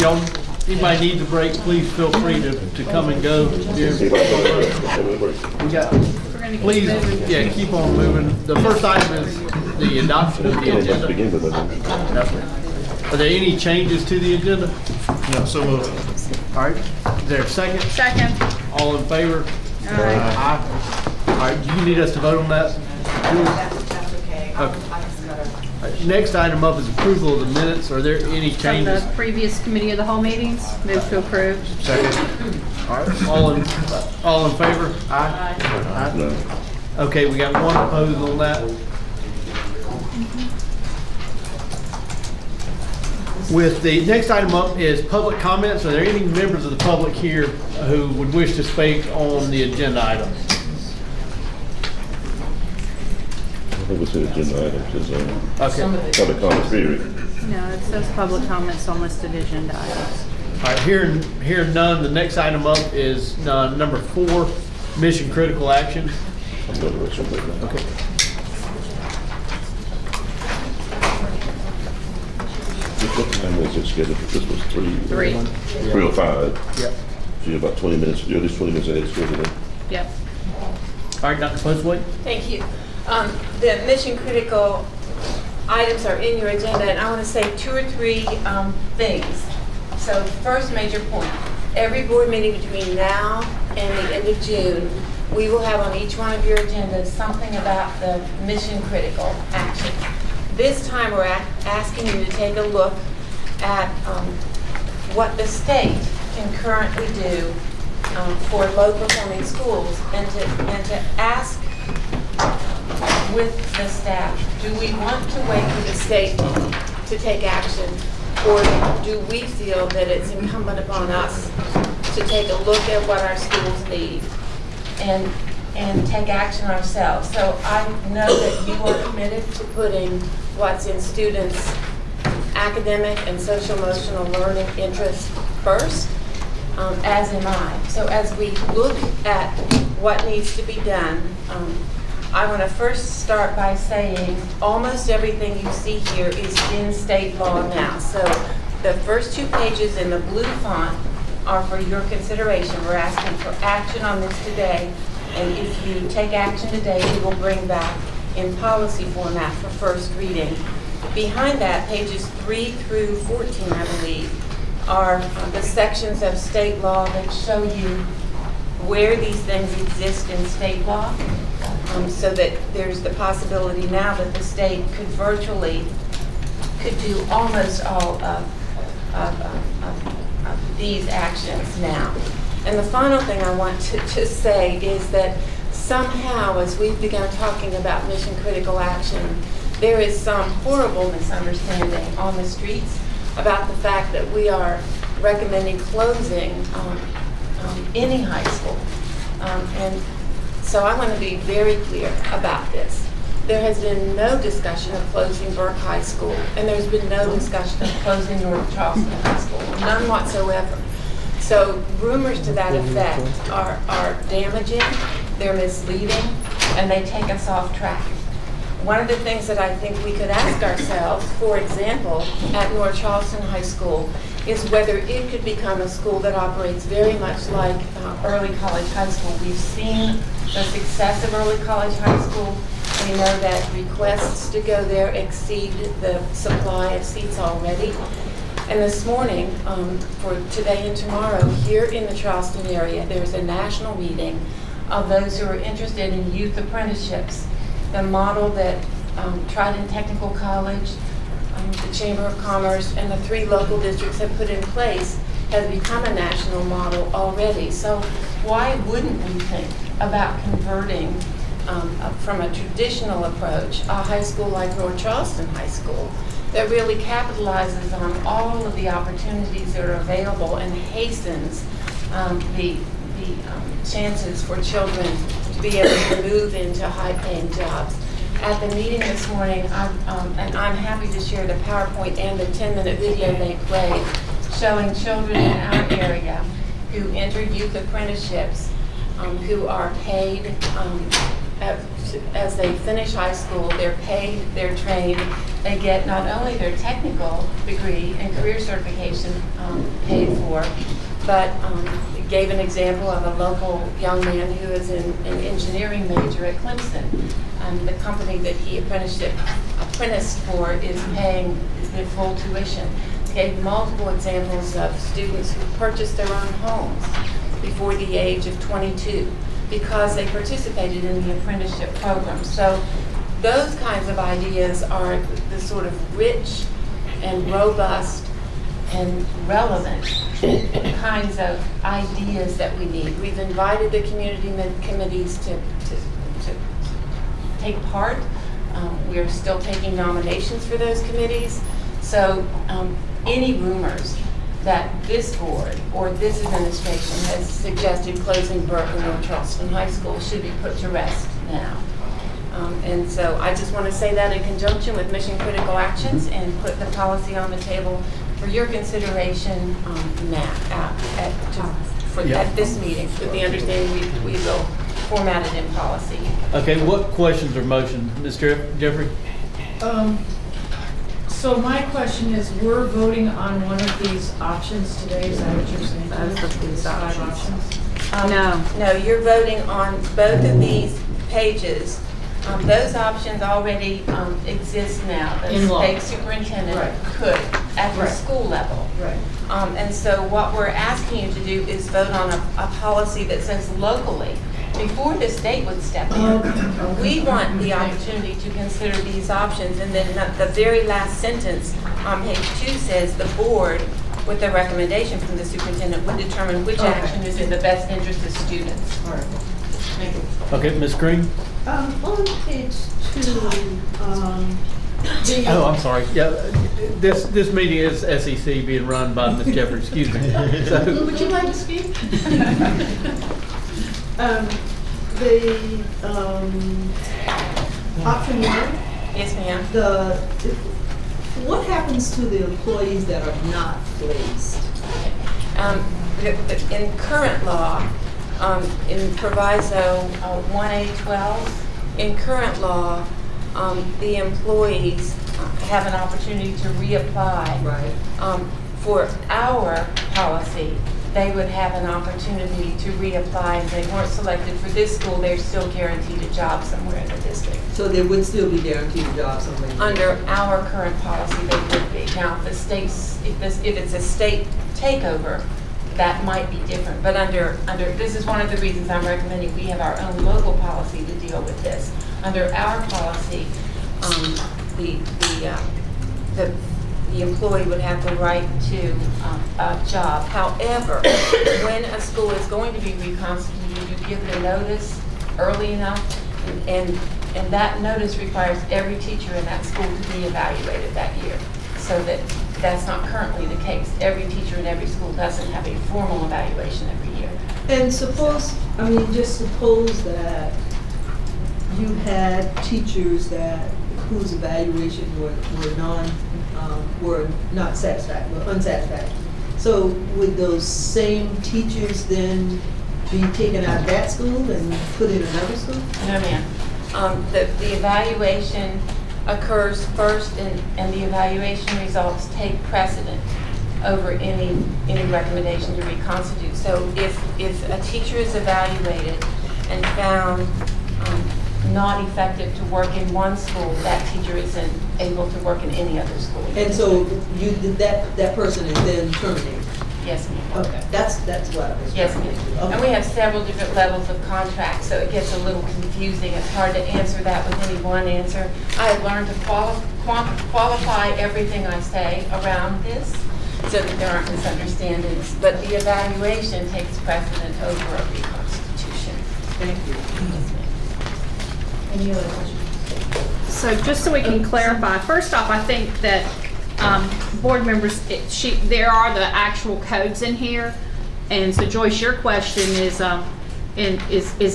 y'all, anybody needs a break, please feel free to come and go. We got, please, yeah, keep on moving. The first item is the adoption of the agenda. Are there any changes to the agenda? No, so moved. All right, is there a second? Second. All in favor? Aye. All right, do you need us to vote on that? That's okay. Okay. Next item up is approval of the minutes. Are there any From changes? the previous committee of the whole meetings, move to approve. Second. All right, all in favor? Aye. Aye. Okay, we got one opposed on that. With the next item up is public comments. Are there any members of the public here who would wish to speak on the agenda items? I think it's an agenda item, Okay. public comment period. No, it says public comments on listed agenda items. All right, hearing none, the next item up is number 4, mission critical action. I'm going to write something down. Okay. What time was it scheduled? This was 3. 3:05. Yep. So you're about 20 minutes, you're at least 20 minutes ahead of schedule then. Yep. All right, Dr. Postway. Thank you. The mission critical items are in your agenda, and I want to say 2 or 3 things. So first major point, every board meeting between now and the end of June, we will have on each one of your agendas something about the mission critical action. This time we're asking you to take a look at what the state can currently do for low performing schools, and to ask with the staff, do we want to wait for the state to take action, or do we feel that it's incumbent upon us to take a look at what our schools need and take action ourselves? So I know that you are committed to putting what's in students' academic and social emotional learning interests first, as am I. So as we look at what needs to be done, I want to first start by saying almost everything you see here is in state law now. So the first 2 pages in the blue font are for your consideration. We're asking for action on this today, and if you take action today, we will bring back in policy format for first reading. Behind that, pages 3 through 14, I believe, are the sections of state law that show you where these things exist in state law, so that there's the possibility now that the state could do almost all of these actions now. And the final thing I want to just say is that somehow, as we've begun talking about mission critical action, there is some horrible misunderstanding on the streets about the fact that we are recommending closing any high school. And so I want to be very clear about this. There has been no discussion of closing Burke High School, and there's been no discussion of closing North Charleston High School, none whatsoever. So rumors to that effect are damaging, they're misleading, and they take us off track. One of the things that I think we could ask ourselves, for example, at North Charleston High School, is whether it could become a school that operates very much like early college high school. We've seen the success of early college high school. We know that requests to go there exceed the supply of seats already. And this morning, for today and tomorrow, here in the Charleston area, there's a national meeting of those who are interested in youth apprenticeships. The model that Trident Technical College, the Chamber of Commerce, and the 3 local districts have put in place has become a national model already. So why wouldn't we think about converting from a traditional approach a high school like North Charleston High School that really capitalizes on all of the opportunities that are available and hastens the chances for children to be able to move into high-paying jobs. At the meeting this morning, and I'm happy to share the PowerPoint and the 10-minute video they played showing children in our area who enter youth apprenticeships, who are paid as they finish high school. They're paid, they're trained, They get not only their technical degree and career certification paid for, but gave an example of a local young man who is an engineering major at Clemson. The company that he apprenticed for is paying the full tuition. Gave multiple examples of students who purchased their own homes before the age of 22 because they participated in the apprenticeship program. So those kinds of ideas are the sort of rich and robust and relevant kinds of ideas that we need. We've invited the community committees to take part. We're still taking nominations for those committees. So any rumors that this board or this administration has suggested closing Berkeley or Charleston High School should be put to rest now. And so I just want to say that in conjunction with mission critical actions and put the policy on the table for your consideration at this meeting, with the understanding we will format it in policy. Okay, what questions or motions, Mr. Jeffrey? So my question is, we're voting on one of these options today, is that what you're saying? Both of these Five options. No. No, you're voting on both of these pages. Those options already exist now. The In law. state superintendent Right. could at the Right. school level. Right. And so what we're asking you to do is vote on a policy that says locally, before the state would step in. We want the opportunity to consider these options, and then the very last sentence on page 2 says the board, with the recommendation from the superintendent, would determine which action is in the best interest of students. All right. Thank you. Okay, Ms. Green? On page 2, Oh, I'm sorry. Yeah, this meeting is SEC being run by Ms. Jeffrey, excuse me. So, would you like to speak? The option 1, Yes, ma'am. what happens to the employees that are not placed? In current law, in proviso 1A12, in current law, the employees have an opportunity to reapply. Right. For our policy, they would have an opportunity to reapply. If they weren't selected for this school, they're still guaranteed a job somewhere in the district. So they would still be guaranteed a job somewhere? Under our current policy, they would be. Now, if it's a state takeover, that might be different. But under this is one of the reasons I'm recommending we have our own local policy to deal with this. Under our policy, the employee would have the right to a job. However, when a school is going to be reconstituted, you give the notice early enough, and that notice requires every teacher in that school to be evaluated that year. So that's not currently the case. Every teacher in every school doesn't have a formal evaluation every year. And suppose that you had teachers whose evaluation were not satisfactory, were unsatisfactory. So would those same teachers then be taken out of that school and put in another school? No, ma'am. The evaluation occurs first, and the evaluation results take precedent over any recommendation to reconstitute. So if a teacher is evaluated and found not effective to work in one school, that teacher isn't able to work in any other school. And so that person is then terminated? Yes, ma'am. Okay, that's what I was. Yes, ma'am. Okay. And we have several different levels of contracts, so it gets a little confusing. It's hard to answer that with any one answer. I have learned to qualify everything I say around this so that there aren't misunderstandings. But the evaluation takes precedent over a reconstitution. Thank you. Yes, ma'am. Any other questions? So just so we can clarify, first off, I think that board members, there are the actual codes in here. And so Joyce, your question is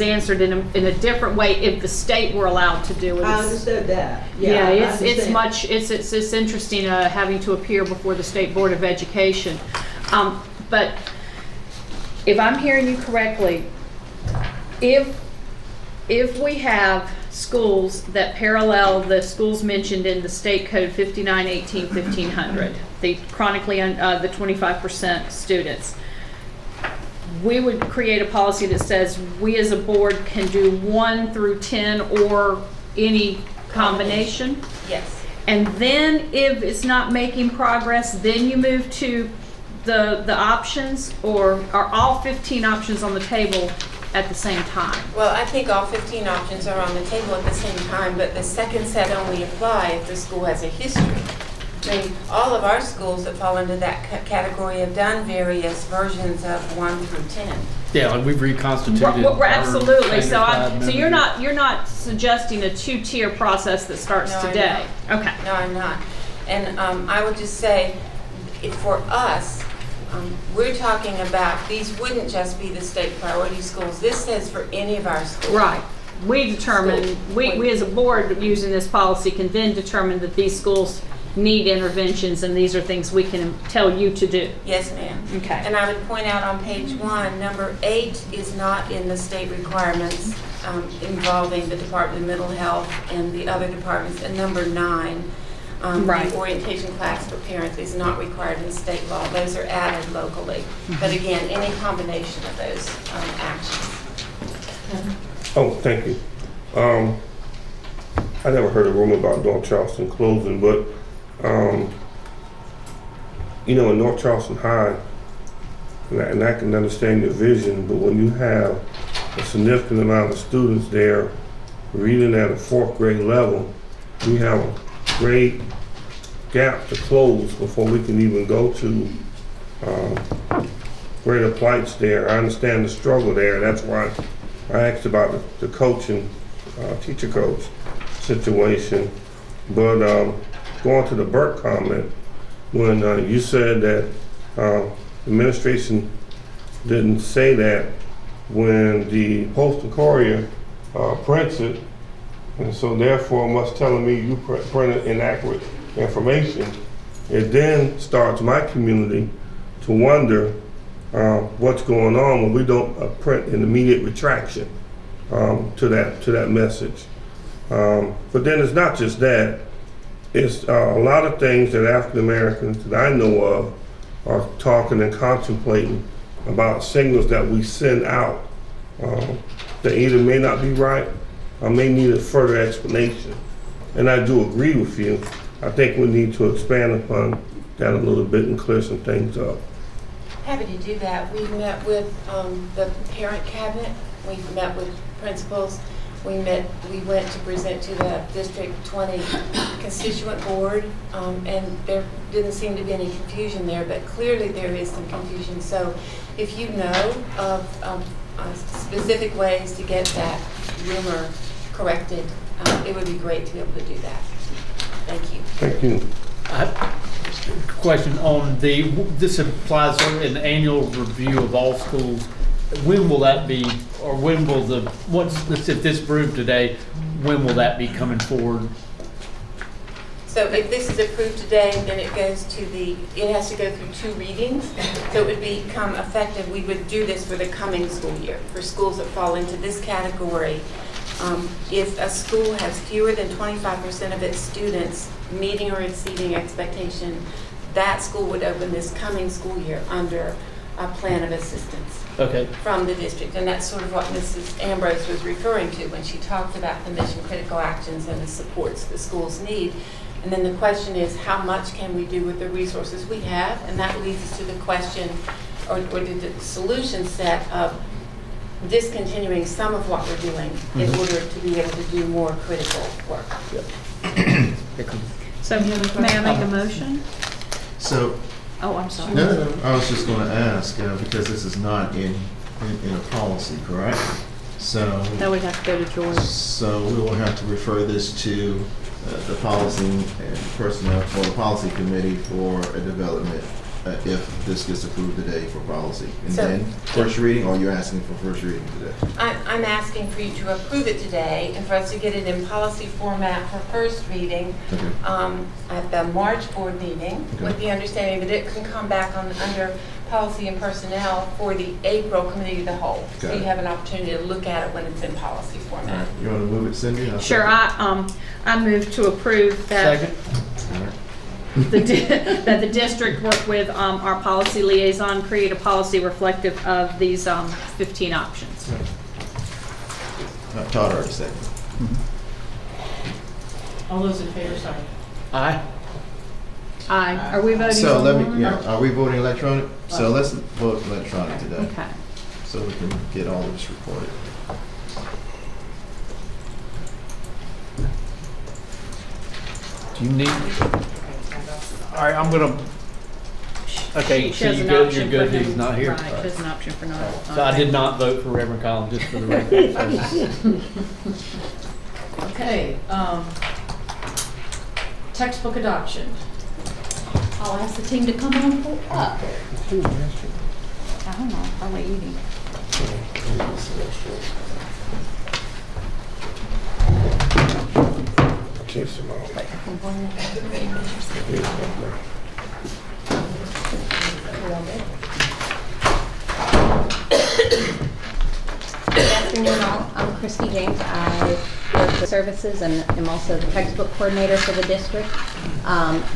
answered in a different way if the state were allowed to do it. I understood that. Yeah, I it's understand. it's interesting having to appear before the State Board of Education. But if I'm hearing you correctly, if we have schools that parallel the schools mentioned in the state code 5918, 1500, the chronically, the 25% students. We would create a policy that says we as a board can do 1 through 10 or any combination. Yes. And then if it's not making progress, then you move to the options, or are all 15 options on the table at the same time? Well, I think all 15 options are on the table at the same time, but the second set only apply if the school has a history. I mean, all of our schools that fall into that category have done various versions of 1 through 10. Yeah, like we've reconstituted. We're absolutely. So members. you're not suggesting a 2-tier process that starts No, I'm today. Okay. No, I'm not. And I would just say, for us, we're talking about, these wouldn't just be the state priority schools. This says for any of our schools. Right. We determine, we as a board using this policy can then determine that these schools need interventions and these are things we can tell you to do. Yes, ma'am. Okay. And I would point out on page 1, number 8 is not in the state requirements involving the Department of Mental Health and the other departments. And number 9, Right. the orientation class for parents is not required in state law. Those are added locally. But again, any combination of those actions. Oh, thank you. I never heard a rumor about North Charleston closing, but in North Charleston High, and I can understand your vision, but when you have a significant amount of students there reading at a 4th grade level, we have a great gap to close before we can even go to greater plights there. I understand the struggle there. That's why I asked about the coaching, teacher coach situation. But going to the Burke comment, when you said that administration didn't say that when the Postal Courier prints it, and so therefore must telling me you printed inaccurate information, it then starts my community to wonder what's going on when we don't print an immediate retraction to that message. But then it's not just that. It's a lot of things that African Americans that I know of are talking and contemplating about signals that we send out that either may not be right or may need a further explanation. And I do agree with you. I think we need to expand upon that a little bit and clear some things up. Happy to do that. We met with the parent cabinet. We met with principals. We went to present to the District 20 constituent board, and there didn't seem to be any confusion there, but clearly there is some confusion. So if you know of specific ways to get that rumor corrected, it would be great to be able to do that. Thank you. Thank you. Question on this applies to an annual review of all schools. When will that be, or when will if this approved today, when will that be coming forward? So if this is approved today, then it goes to it has to go through 2 readings. So it would become effective. We would do this for the coming school year for schools that fall into this category. If a school has fewer than 25% of its students meeting or exceeding expectation, that school would open this coming school year under a plan of assistance. Okay. From the district, and that's sort of what Mrs. Ambrose was referring to when she talked about the mission critical actions and the supports the schools need. And then the question is, how much can we do with the resources we have? And that leads us to the question, or the solution set of discontinuing some of what we're doing in order to be able to do more critical work. So may I make a motion? So, Oh, I'm sorry. no, I was just going to ask, because this is not in a policy, correct? So, That would have to go to George. so we will have to refer this to the policy and personnel for the policy committee for a development if this gets approved today for policy. And So- then first reading, or you're asking for first reading today? I'm asking for you to approve it today and for us to get it in policy format for first reading Okay. at the March board meeting, Okay. with the understanding that it can come back under policy and personnel for the April committee of the whole. So Got you it. have an opportunity to look at it when it's in policy All format. right, you want to move it, Cindy? I'll Sure, I move to approve that. Second? All right. That the district work with our policy liaison, create a policy reflective of these 15 options. Todd already seconded. All those in favor, sorry. Aye. Aye. Are we voting? So on let one? me, yeah, are we voting electronic? So let's vote electronic today, Okay. so we can get all of this recorded. Do you need? All right, I'm gonna, okay, She so has you an good, option you're good, for him. he's not here. Right, she has an option for not. So I did not vote for Reverend Collins, just for the record. So- Okay, textbook adoption. I'll ask the team to come on up. I don't know, probably eating. Kiss him out. Good afternoon, all. I'm Christy James. I work with services and am also the textbook coordinator for the district.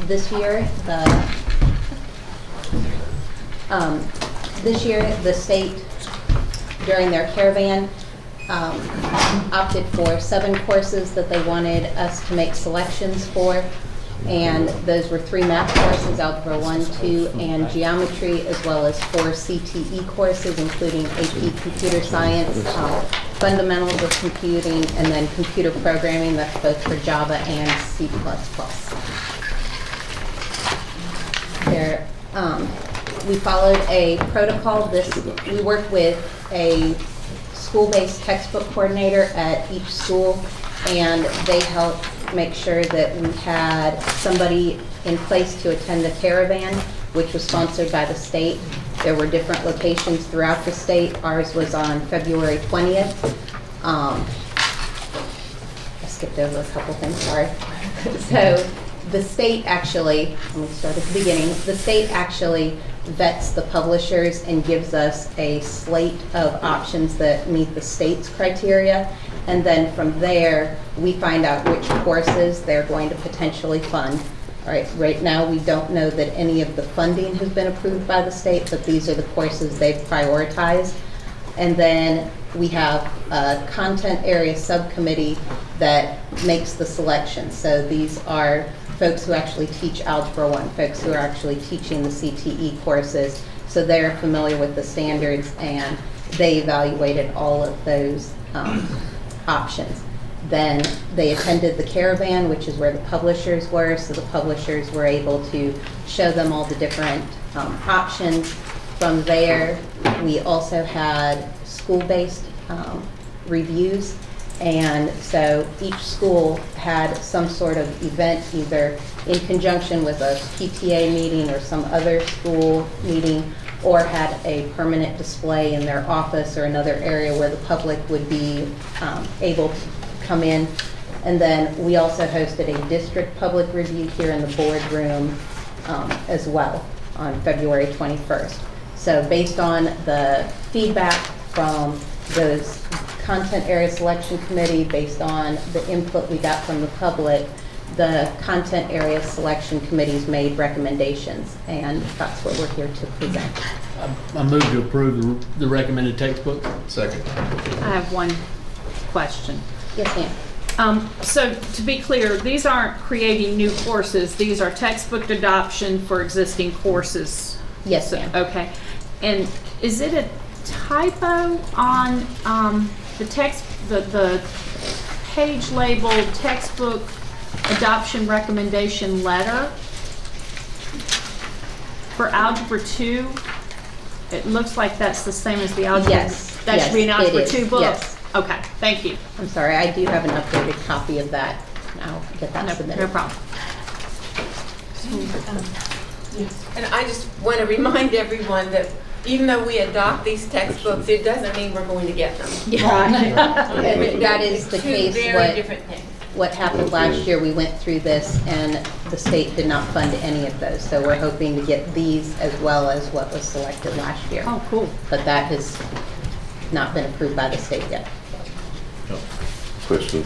This year, the state, during their caravan, opted for 7 courses that they wanted us to make selections for. And those were 3 math courses, Algebra 1, 2, and Geometry, as well as 4 CTE courses, including AP Computer Science, Fundamentals of Computing, and then Computer Programming, that's both for Java and C++. There, we followed a protocol. We work with a school-based textbook coordinator at each school, and they help make sure that we had somebody in place to attend the caravan, which was sponsored by the state. There were different locations throughout the state. Ours was on February 20th. I skipped over a couple things, sorry. So the state actually, let me start at the beginning. The state actually vets the publishers and gives us a slate of options that meet the state's criteria. And then from there, we find out which courses they're going to potentially fund. All right, right now, we don't know that any of the funding has been approved by the state, but these are the courses they've prioritized. And then we have a content area subcommittee that makes the selection. So these are folks who actually teach Algebra 1, folks who are actually teaching the CTE courses. So they're familiar with the standards, and they evaluated all of those options. Then they attended the caravan, which is where the publishers were, so the publishers were able to show them all the different options. From there, we also had school-based reviews, and so each school had some sort of event, either in conjunction with a PTA meeting or some other school meeting, or had a permanent display in their office or another area where the public would be able to come in. And then we also hosted a district public review here in the boardroom as well on February 21st. So based on the feedback from those content area selection committee, based on the input we got from the public, the content area selection committees made recommendations, and that's what we're here to present. I move to approve the recommended textbook. Second. I have one question. Yes, ma'am. So to be clear, these aren't creating new courses. These are textbook adoption for existing courses. Yes, ma'am. Okay. And is it a typo on the page labeled textbook adoption recommendation letter for Algebra 2? It looks like that's the same as the Algebra. Yes, That should be an yes, Algebra it 2 is, book? yes. Okay, thank you. I'm sorry, I do have an updated copy of that. I'll get that submitted. No problem. And I just want to remind everyone that even though we adopt these textbooks, it doesn't mean we're going to get them. Yeah. And that is the Two case very different things. what happened last year, we went through this and the state did not fund any of those. So we're hoping to get these as well as what was selected last year. Oh, cool. But that has not been approved by the state yet. Question.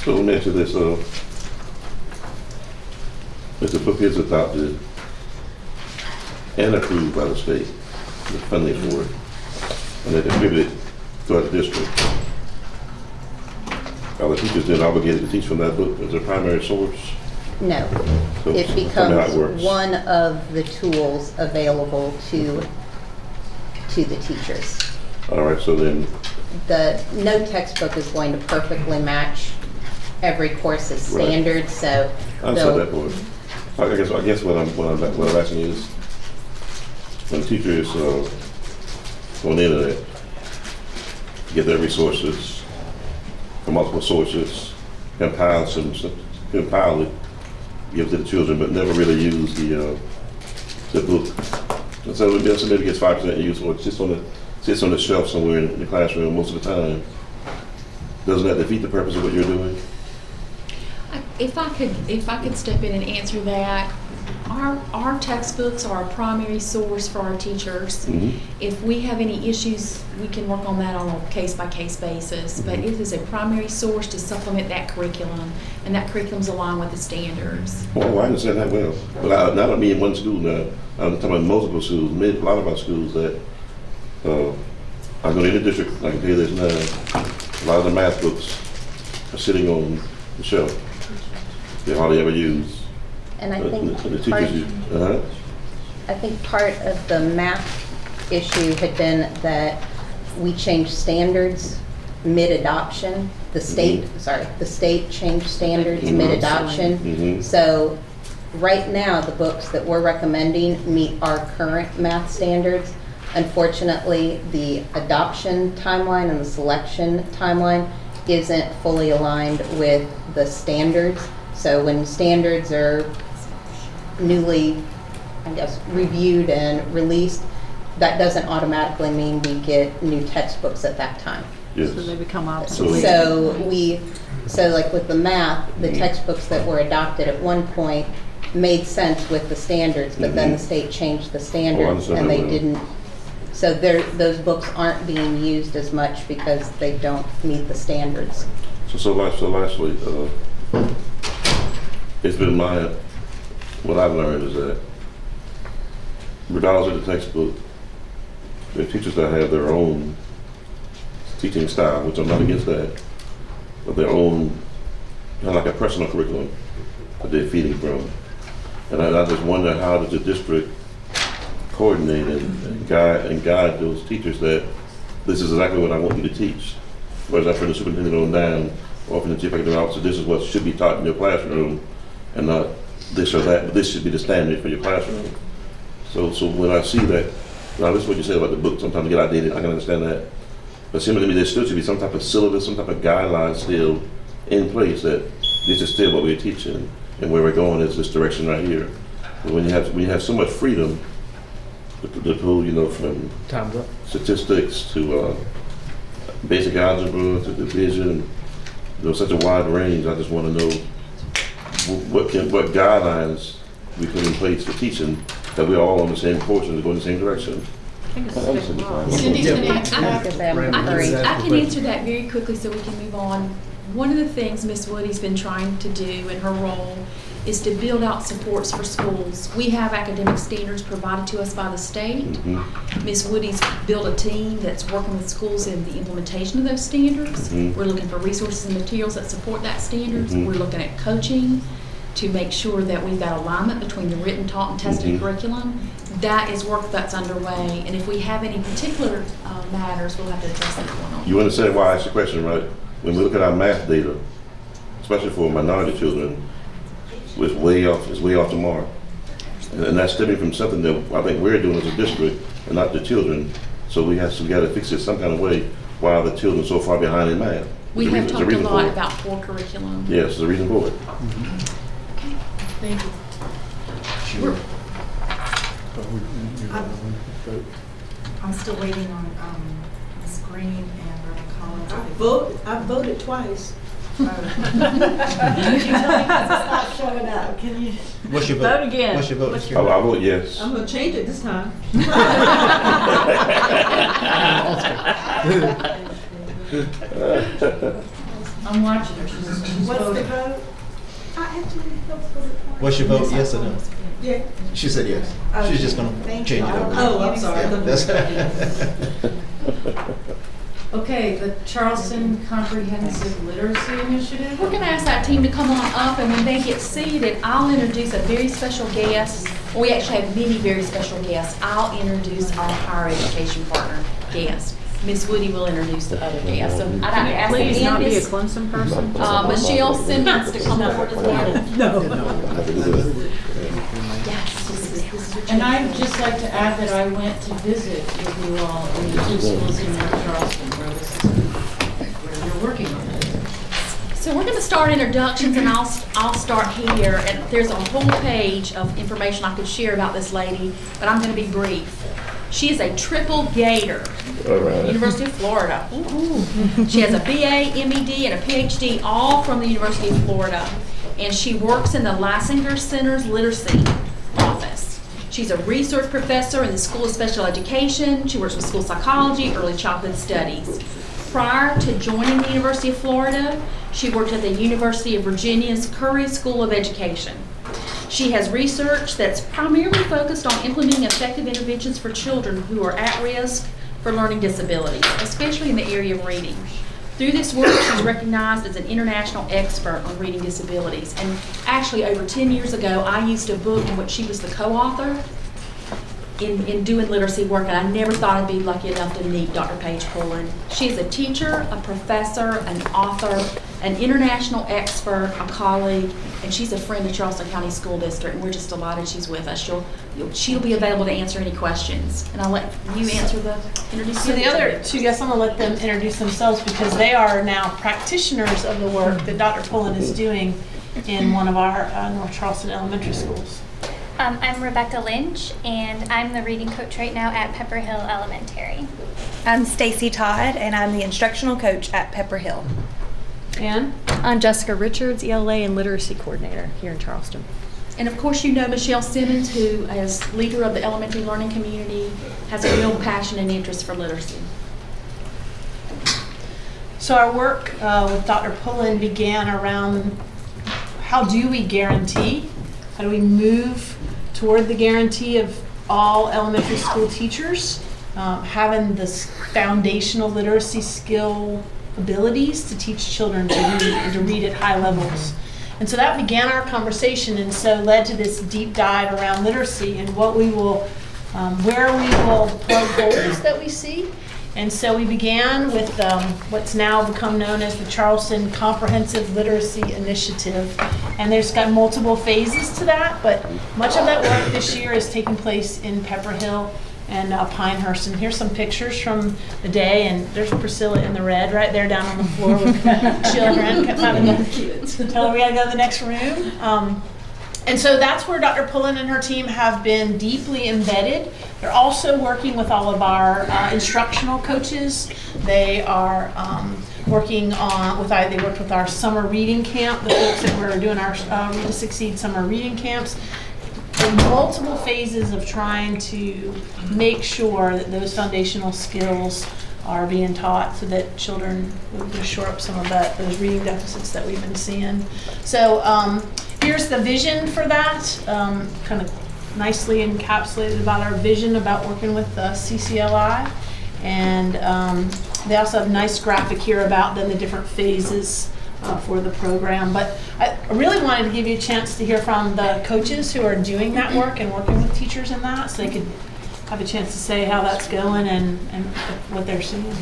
So let me answer this, if the book is adopted and approved by the state, the funding for it, and they distribute it throughout the district, are the teachers then obligated to teach from that book as their primary source? No. So It tell me how it becomes works. one of the tools available to the teachers. All right, so then, No textbook is going to perfectly match every course's Right. standards, so I understand that part. I guess what I'm asking is, when a teacher is on the internet, get their resources from multiple sources, compile it, give it to the children, but never really use the book. And so maybe gets 5% use, or it sits on the shelf somewhere in the classroom most of the time. Doesn't that defeat the purpose of what you're doing? If I could step in and answer that, our textbooks are a primary source for our teachers. Mhm. If we have any issues, we can work on that on a case-by-case basis. But it is a primary source to supplement that curriculum, and that curriculum's aligned with the standards. Well, I understand that well. But I don't mean one school now. I'm talking about multiple schools, a lot of our schools that, I'm going to the district, I can tell you this now, a lot of the math books are sitting on the shelf. They're hardly ever used. and I The think teachers use, I think part of the math issue had been that we changed standards mid-adoption. The state changed standards Mhm. mid-adoption. Mhm. So right now, the books that we're recommending meet our current math standards. Unfortunately, the adoption timeline and the selection timeline isn't fully aligned with the standards. So when standards are newly, I guess, reviewed and released, that doesn't automatically mean we get new textbooks at that time. yes. So they become obsolete. So like with the math, the textbooks that were adopted at one point made sense with the standards, but then the state changed the standards understand and that they well. didn't. So those books aren't being used as much because they don't meet the standards. So lastly, it's been what I've learned is that regardless of the textbook, the teachers that have their own teaching style, which I'm not against that, but their own, kind of like a personal curriculum that they're feeding from. And I just wonder, how does the district coordinate and guide those teachers that this is exactly what I want you to teach? Whereas I from the superintendent on down, or from the chief executive officer, this is what should be taught in your classroom, and not this or that, but this should be the standard for your classroom. So when I see that, now this is what you said about the book, sometimes you get outdated, I can understand that. But similarly to me, there still should be some type of syllabus, some type of guideline still in place that this is still what we're teaching, and where we're going is this direction right here. But when you have so much freedom to pull, from Time's up. statistics to basic algebra to division, such a wide range, I just want to know what guidelines we put in place for teaching that we're all on the same course and going in the same direction. Cindy's going to answer that. Because I'm I hurrying. can answer that very quickly so we can move on. One of the things Miss Woody's been trying to do in her role is to build out supports for schools. We have academic standards provided to us by the state. Miss Woody's built a team that's working with schools in the implementation of those standards. We're looking for resources and materials that support that standards. We're looking at coaching to make sure that we've got alignment between the written, taught, and tested curriculum. That is work that's underway, and if we have any particular matters, we'll have to address that going on. You understand why I asked the question, right? When we look at our math data, especially for minority children, it's way off the mark. And that's stemming from something that I think we're doing as a district and not the children. So we got to fix it some kind of way. Why are the children so far behind in math? We have There's talked a reason lot for it. about poor curriculum. Yes, there's a reason for it. Okay, thank you. Sure. I'm still waiting on Mrs. Green and Reverend Collins. I voted twice. Can you tell me 'cause it's not showing up? Can you? What's your vote? Vote again. What's your vote? What's Mr. your- I vote yes. I'm gonna change it this time. I'm watching her. She's What's the voting. vote? I actually voted twice. What's your vote, yes or no? Yeah. She said yes. She's just gonna change it over. Oh, I'm sorry. Yeah, that's- Okay, the Charleston Comprehensive Literacy Initiative. We're going to ask that team to come on up, and when they get seated, I'll introduce a very special guest. We actually have many very special guests. I'll introduce our higher education partner guest. Miss Woody will introduce the other guests. So I'd like to ask Please not be a Candace, Clemson person. Michelle Simmons to come forward as well. And I'd just like to add that I went to visit with you all in the two schools in North Charleston where you're working on it. So we're going to start introductions, and I'll start here. And there's a whole page of information I could share about this lady, but I'm going to be brief. She is a triple Gator, University of Florida. She has a BA, MED, and a PhD, all from the University of Florida. And she works in the Lassinger Center's Literacy Office. She's a research professor in the School of Special Education. She works with school psychology, early childhood studies. Prior to joining the University of Florida, she worked at the University of Virginia's Curry School of Education. She has research that's primarily focused on implementing effective interventions for children who are at risk for learning disabilities, especially in the area of reading. Through this work, she's recognized as an international expert on reading disabilities. And actually, over 10 years ago, I used a book in which she was the co-author in doing literacy work, and I never thought I'd be lucky enough to meet Dr. Paige Pullen. She is a teacher, a professor, an author, an international expert, a colleague, and she's a friend of Charleston County School District, and we're just delighted she's with us. She'll be available to answer any questions. And I'll let you introduce So the other two guests, I'm going to let them introduce themselves because they are now practitioners of the work that Dr. Pullen is doing in one of our North Charleston elementary schools. I'm Rebecca Lynch, and I'm the reading coach right now at Pepperhill Elementary. I'm Stacy Todd, and I'm the instructional coach at Pepperhill. And I'm Jessica Richards, ELA and Literacy Coordinator here in Charleston. And of course, you know Michelle Simmons, who, as leader of the elementary learning community, has a real passion and interest for literacy. so our work with Dr. Pullen began around how do we guarantee, how do we move toward the guarantee of all elementary school teachers having this foundational literacy skill abilities to teach children to read and to read at high levels. And so that began our conversation, and so led to this deep dive around literacy and what we will, where we will plug holes that we see. And so we began with what's now become known as the Charleston Comprehensive Literacy Initiative. And there's got multiple phases to that, but much of that work this year is taking place in Pepperhill and Pinehurst. And here's some pictures from the day, and there's Priscilla in the red right there down on the floor with children. Tell her we gotta go to the next room. And so that's where Dr. Pullen and her team have been deeply embedded. They're also working with all of our instructional coaches. They are working on, they worked with our summer reading camp, the folks that were doing our Read to Succeed summer reading camps. In multiple phases of trying to make sure that those foundational skills are being taught so that children will shore up some of those reading deficits that we've been seeing. So here's the vision for that, kind of nicely encapsulated about our vision about working with CCLI. And they also have a nice graphic here about then the different phases for the program. But I really wanted to give you a chance to hear from the coaches who are doing that work and working with teachers in that, so they could have a chance to say how that's going and what they're seeing.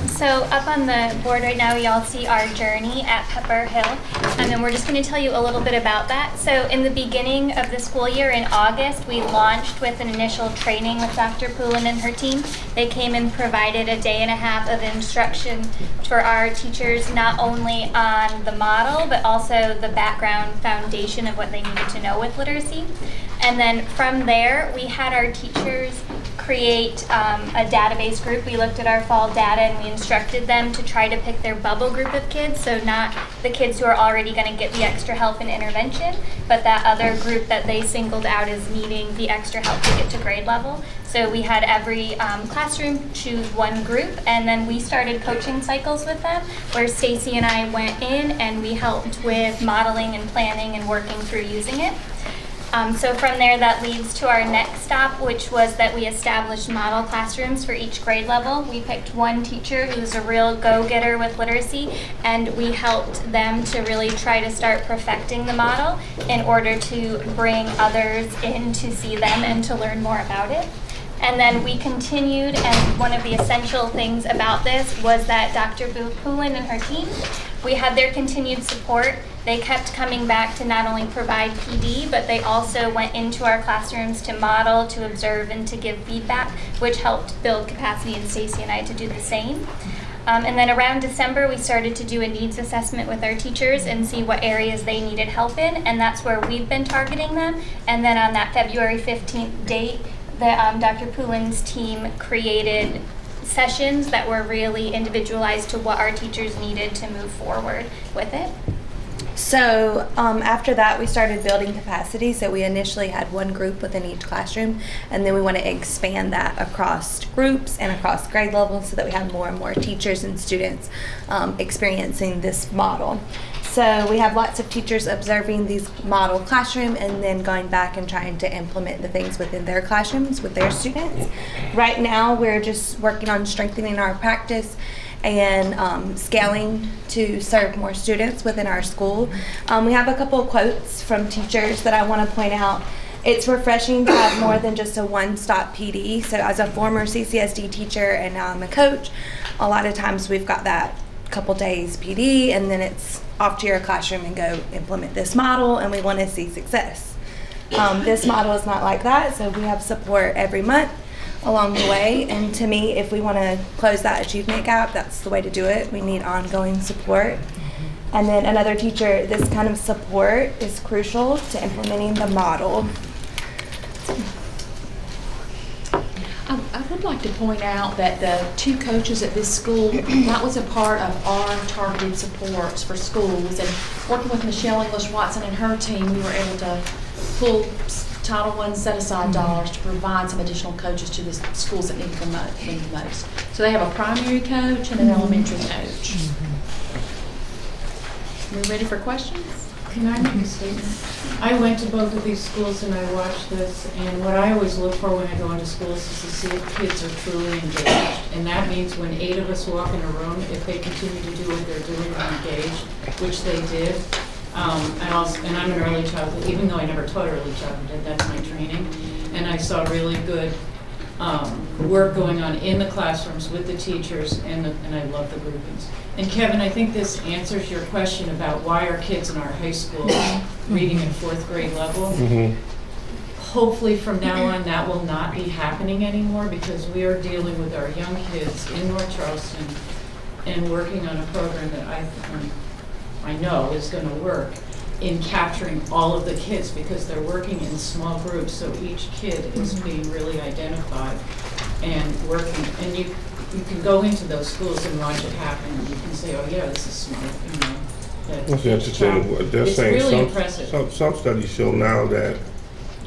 So up on the board right now, y'all see our journey at Pepperhill, and we're just going to tell you a little bit about that. So in the beginning of the school year in August, we launched with an initial training with Dr. Pullen and her team. They came and provided a day and a half of instruction for our teachers, not only on the model, but also the background foundation of what they needed to know with literacy. And then from there, we had our teachers create a database group. We looked at our fall data and we instructed them to try to pick their bubble group of kids, so not the kids who are already going to get the extra help and intervention, but that other group that they singled out as needing the extra help to get to grade level. So we had every classroom choose one group, and then we started coaching cycles with them, where Stacy and I went in and we helped with modeling and planning and working through using it. So from there, that leads to our next stop, which was that we established model classrooms for each grade level. We picked one teacher who's a real go-getter with literacy, and we helped them to really try to start perfecting the model in order to bring others in to see them and to learn more about it. And then we continued, and one of the essential things about this was that Dr. Poulin and her team, we had their continued support. They kept coming back to not only provide PD, but they also went into our classrooms to model, to observe, and to give feedback, which helped build capacity in Stacy and I to do the same. And then around December, we started to do a needs assessment with our teachers and see what areas they needed help in, and that's where we've been targeting them. And then on that February 15th date, Dr. Poulin's team created sessions that were really individualized to what our teachers needed to move forward with it. So after that, we started building capacity. So we initially had one group within each classroom, and then we want to expand that across groups and across grade levels so that we have more and more teachers and students experiencing this model. So we have lots of teachers observing these model classroom and then going back and trying to implement the things within their classrooms with their students. Right now, we're just working on strengthening our practice and scaling to serve more students within our school. We have a couple of quotes from teachers that I want to point out. It's refreshing to have more than just a one-stop PD. So as a former CCSD teacher and now I'm a coach, a lot of times we've got that couple days PD and then it's off to your classroom and go implement this model, and we want to see success. This model is not like that, so we have support every month along the way, and to me, if we want to close that achievement gap, that's the way to do it. We need ongoing support. And then another teacher, this kind of support is crucial to implementing the model. I would like to point out that the two coaches at this school, that was a part of our targeted supports for schools. And working with Michelle English-Watson and her team, we were able to pull Title I set-aside dollars to provide some additional coaches to the schools that need them the most. So they have a primary coach and an elementary coach. We ready for questions? Can I make a statement? I went to both of these schools and I watched this, and what I always look for when I go into schools is to see if kids are truly engaged. And that means when 8 of us walk in a room, if they continue to do what they're doing and engaged, which they did. And I'm an early childhood, even though I never taught early childhood, that's my training. And I saw really good work going on in the classrooms with the teachers, and I love the groupings. And Kevin, I think this answers your question about why are kids in our high schools reading in 4th grade level. Mm-hmm. Hopefully from now on that will not be happening anymore, because we are dealing with our young kids in North Charleston and working on a program that I know is going to work in capturing all of the kids, because they're working in small groups, so each kid is being really identified and working. And you can go into those schools and watch it happen, and you can say, oh yeah, this is smart, you know. That's interesting. They're it's saying really impressive. Some studies show now that,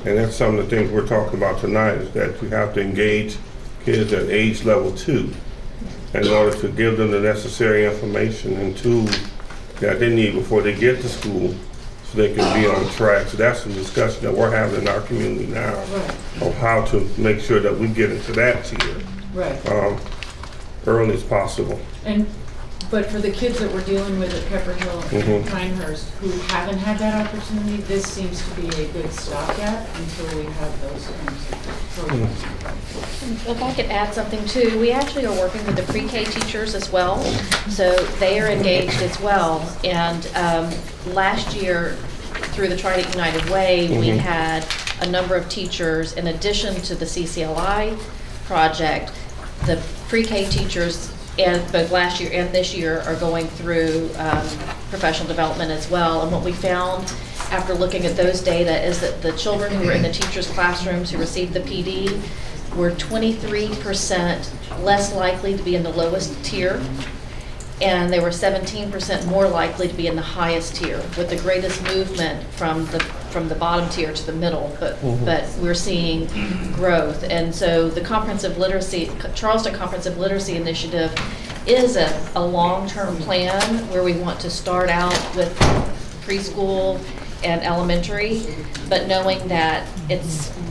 and that's some of the things we're talking about tonight, is that you have to engage kids at age level 2 in order to give them the necessary information and tools that they need before they get to school, so they can be on track. So that's the discussion that we're having in our community now, Right. of how to make sure that we get into that tier Right. Early as possible. But for the kids that we're dealing with at Pepperhill and Pinehurst who haven't had that opportunity, this seems to be a good stopgap until we have those programs. If I could add something too, we actually are working with the pre-K teachers as well, so they are engaged as well. And last year, through the Try to United Way, we had a number of teachers, in addition to the CCLI project, the pre-K teachers, and both last year and this year, are going through professional development as well. And what we found after looking at those data is that the children who were in the teachers' classrooms who received the PD, We're 23% less likely to be in the lowest tier, and they were 17% more likely to be in the highest tier, with the greatest movement from the bottom tier to the middle, but we're seeing growth. And so the Charleston Comprehensive Literacy Initiative is a long-term plan where we want to start out with preschool and elementary, but knowing that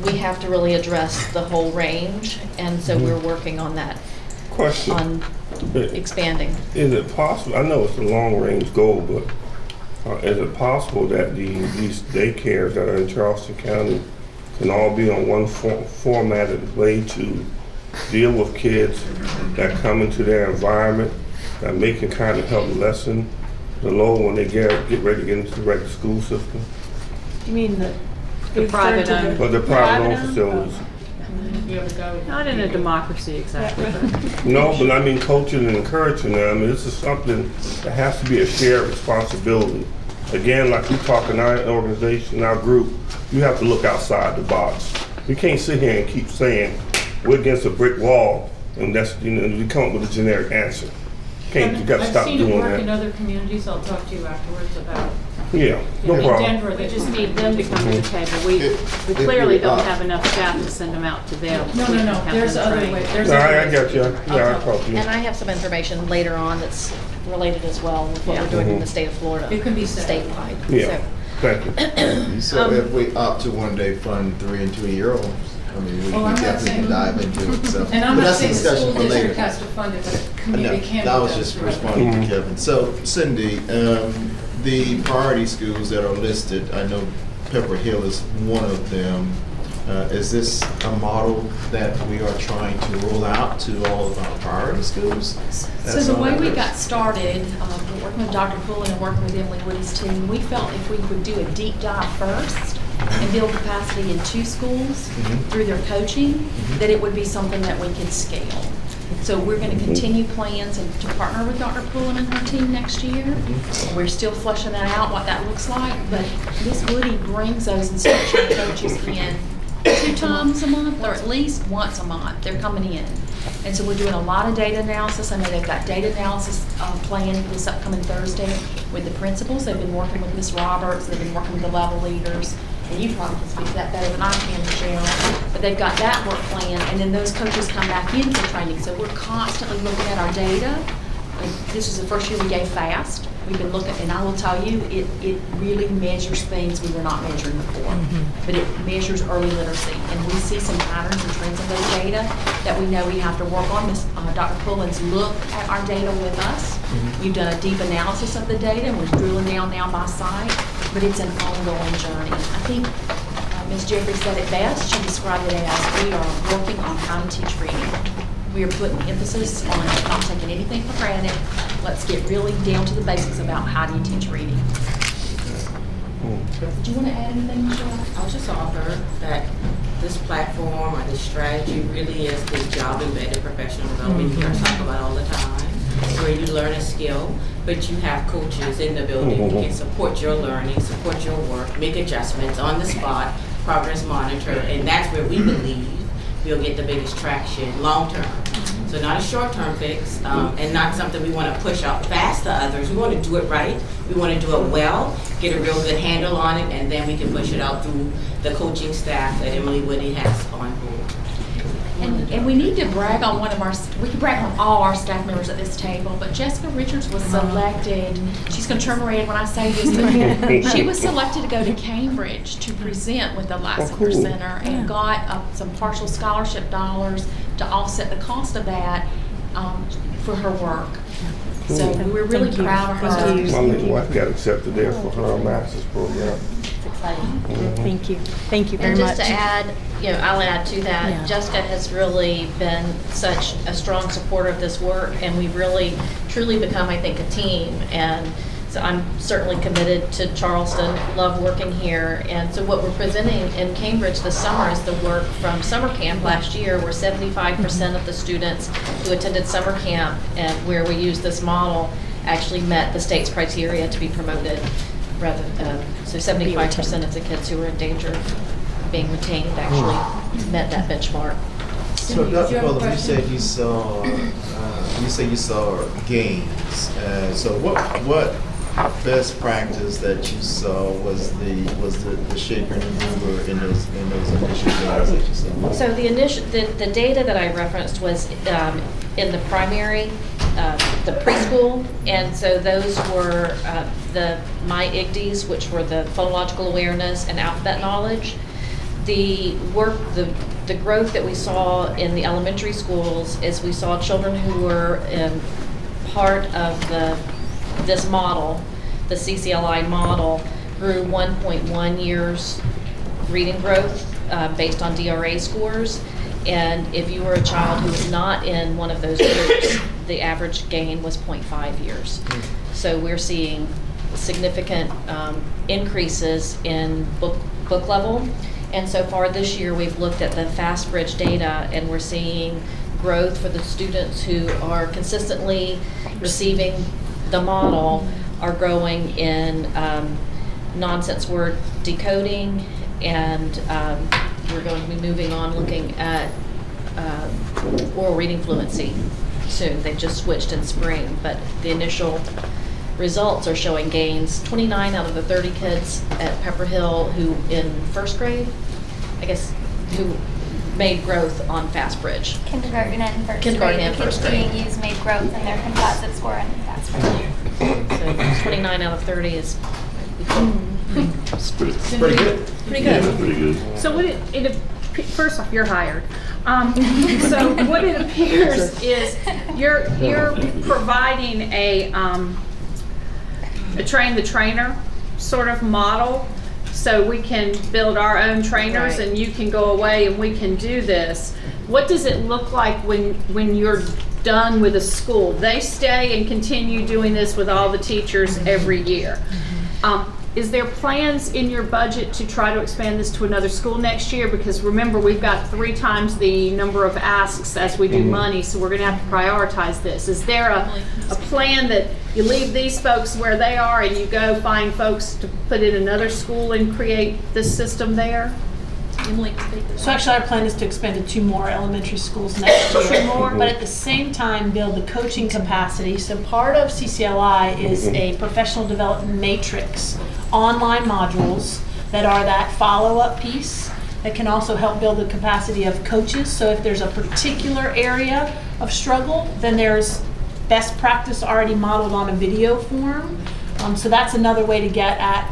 we have to really address the whole range, and so we're working on that. Question. On expanding. Is it possible, I know it's a long-range goal, but is it possible that these daycares that are in Charleston County can all be on one formatted way to deal with kids that come into their environment, that may can kind of help lessen the load when they get ready to get into the regular school system? You mean The private referring to owned. But the private owned facilities. Not in a democracy exactly. No, but I mean coaching and encouraging them. I mean, this is something that has to be a shared responsibility. Again, like we talk in our organization, our group, you have to look outside the box. You can't sit here and keep saying we're against a brick wall and that's, you come up with a generic answer. You gotta stop doing I've seen it work that. in other communities. I'll talk to you afterwards about. Yeah, no In problem. Denver, We they just need them to come to the table. We clearly don't have enough staff to send them out to them. No, We no, can no, have there's them other trained. ways. There's No, other I ways got to you. do it. Yeah, I'll I'll tell talk to you. And I have some information later on that's related as well with what we're doing in the state of Florida. It can be said. statewide. Yeah, So- thank you. So if we opt to one day fund 3 and 2-year-olds, I mean, we Oh, I'm not definitely saying- can dive into it, so. And I'm but not that's a saying the discussion school for later. district has to fund it, but a community No, can. I do was that just through responding Mhm. to Kevin. So Cindy, the priority schools that are listed, I know Pepperhill is one of them. Is this a model that we are trying to roll out to all of our priority schools? So That's the all way that we is. got started, we're working with Dr. Pullen and working with Emily Woody's team, we felt if we would do a deep dive first and build capacity in 2 schools through their coaching, that it would be something that we could scale. So we're going to continue plans and to partner with Dr. Pullen and her team next year. We're still fleshing that out, what that looks like, but Ms. Woody brings those instructional coaches in 2 times a month, or at least once a month. They're coming in. And so we're doing a lot of data analysis. I know they've got data analysis planned this upcoming Thursday with the principals. They've been working with Ms. Roberts. They've been working with the level leaders. And you probably can speak to that better than I can, Michelle. But they've got that work plan, and then those coaches come back in for training. So we're constantly looking at our data. And this is the first year we gave FAST. We've been looking, and I will tell you, it really measures things we were not measuring before. But it measures early literacy, and we see some patterns and trends in those data that we know we have to work on. Dr. Pullen's looked at our data with us. We've done a deep analysis of the data, and we're drilling down now by site, but it's an ongoing journey. I think Ms. Jeffrey said it best. She described it as we are working on how to teach reading. We are putting emphasis on not taking anything for granted. Let's get really down to the basics about how do you teach reading. Did you want to add anything, Michelle? I'll just offer that this platform or this strategy really is the job-embedded professional development you hear us talk about all the time, where you learn a skill, but you have coaches in the building who can support your learning, support your work, make adjustments on the spot, progress monitor, and that's where we believe we'll get the biggest traction long-term. So not a short-term fix, and not something we want to push out fast to others. We want to do it right. We want to do it well, get a real good handle on it, and then we can push it out through the coaching staff that Emily Woody has on board. And we need to brag on we can brag on all our staff members at this table, but Jessica Richards was selected, she's gonna turn red when I say this, but she was selected to go to Cambridge to present with the Licensure Center and got some partial scholarship dollars to offset the cost of that for her work. So we're really proud of her. My wife got accepted there for her master's program. It's exciting. Thank you. Thank you very And much. just to add, I'll add to that, Jessica has really been such a strong supporter of this work, and we've really, truly become, I think, a team. And so I'm certainly committed to Charleston, love working here. And so what we're presenting in Cambridge this summer is the work from summer camp last year, where 75% of the students who attended summer camp and where we used this model actually met the state's criteria to be promoted. So 75% of the kids who were in danger of being retained actually met that benchmark. So Cindy, did you Dr. have a Fuller, you question? said you saw gains. So what best practice that you saw was the shaper and the mover in those initial gains that you saw? So the data that I referenced was in the primary, the preschool, and so those were the MyIGDs, which were the phonological awareness and alphabet knowledge. The growth that we saw in the elementary schools is we saw children who were part of this model, the CCLI model, grew 1.1 years reading growth based on DRA scores. And if you were a child who was not in one of those groups, the average gain was 0.5 years. So we're seeing significant increases in book level. And so far this year, we've looked at the FastBridge data, and we're seeing growth for the students who are consistently receiving the model are growing in nonsense word decoding, and we're going to be moving on looking at oral reading fluency soon. They've just switched in spring, but the initial results are showing gains. 29 out of the 30 kids at Pepperhill who in first grade, I guess, who made growth on FastBridge. Kindergarten and first Kindergarten grade. and The kids first grade. being used made growth in their composite score on FastBridge. So 29 out of 30 is It's pretty Pretty good. pretty Yeah, good. that's pretty good. So what first off, you're hired. So what it appears is you're providing a train the trainer sort of model, so we can build our own trainers, Right. and you can go away and we can do this. What does it look like when you're done with a school? They stay and continue doing this with all the teachers every year. Is there plans in your budget to try to expand this to another school next year? Because remember, we've got 3 times the number of asks as we do money, so we're gonna have to prioritize this. Is there a plan that you leave these folks where they are and you go find folks to put in another school and create this system there? Emily, speak to that. So actually, our plan is to expand to 2 more elementary schools next year. 2 more? But at the same time, build the coaching capacity. So part of CCLI is a professional development matrix, online modules that are that follow-up piece that can also help build the capacity of coaches. So if there's a particular area of struggle, then there's best practice already modeled on a video form. So that's another way to get at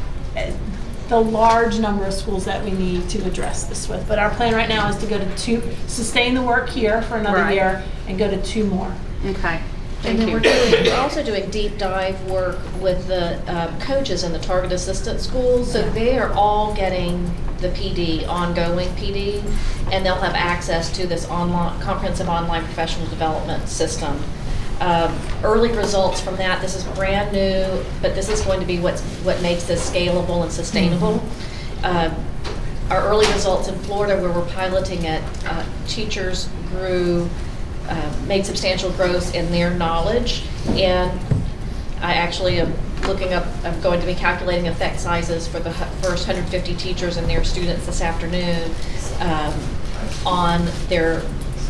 the large number of schools that we need to address this with. But our plan right now is to go to 2, sustain the work here for another Right. year, and go to 2 more. Okay, And thank then you. we're also doing deep dive work with the coaches in the target assistant schools. So they are all getting the PD, ongoing PD, and they'll have access to this comprehensive online professional development system. Early results from that, this is brand new, but this is going to be what makes this scalable and sustainable. Our early results in Florida, where we're piloting it, teachers made substantial growth in their knowledge, and I actually am I'm going to be calculating effect sizes for the first 150 teachers and their students this afternoon on their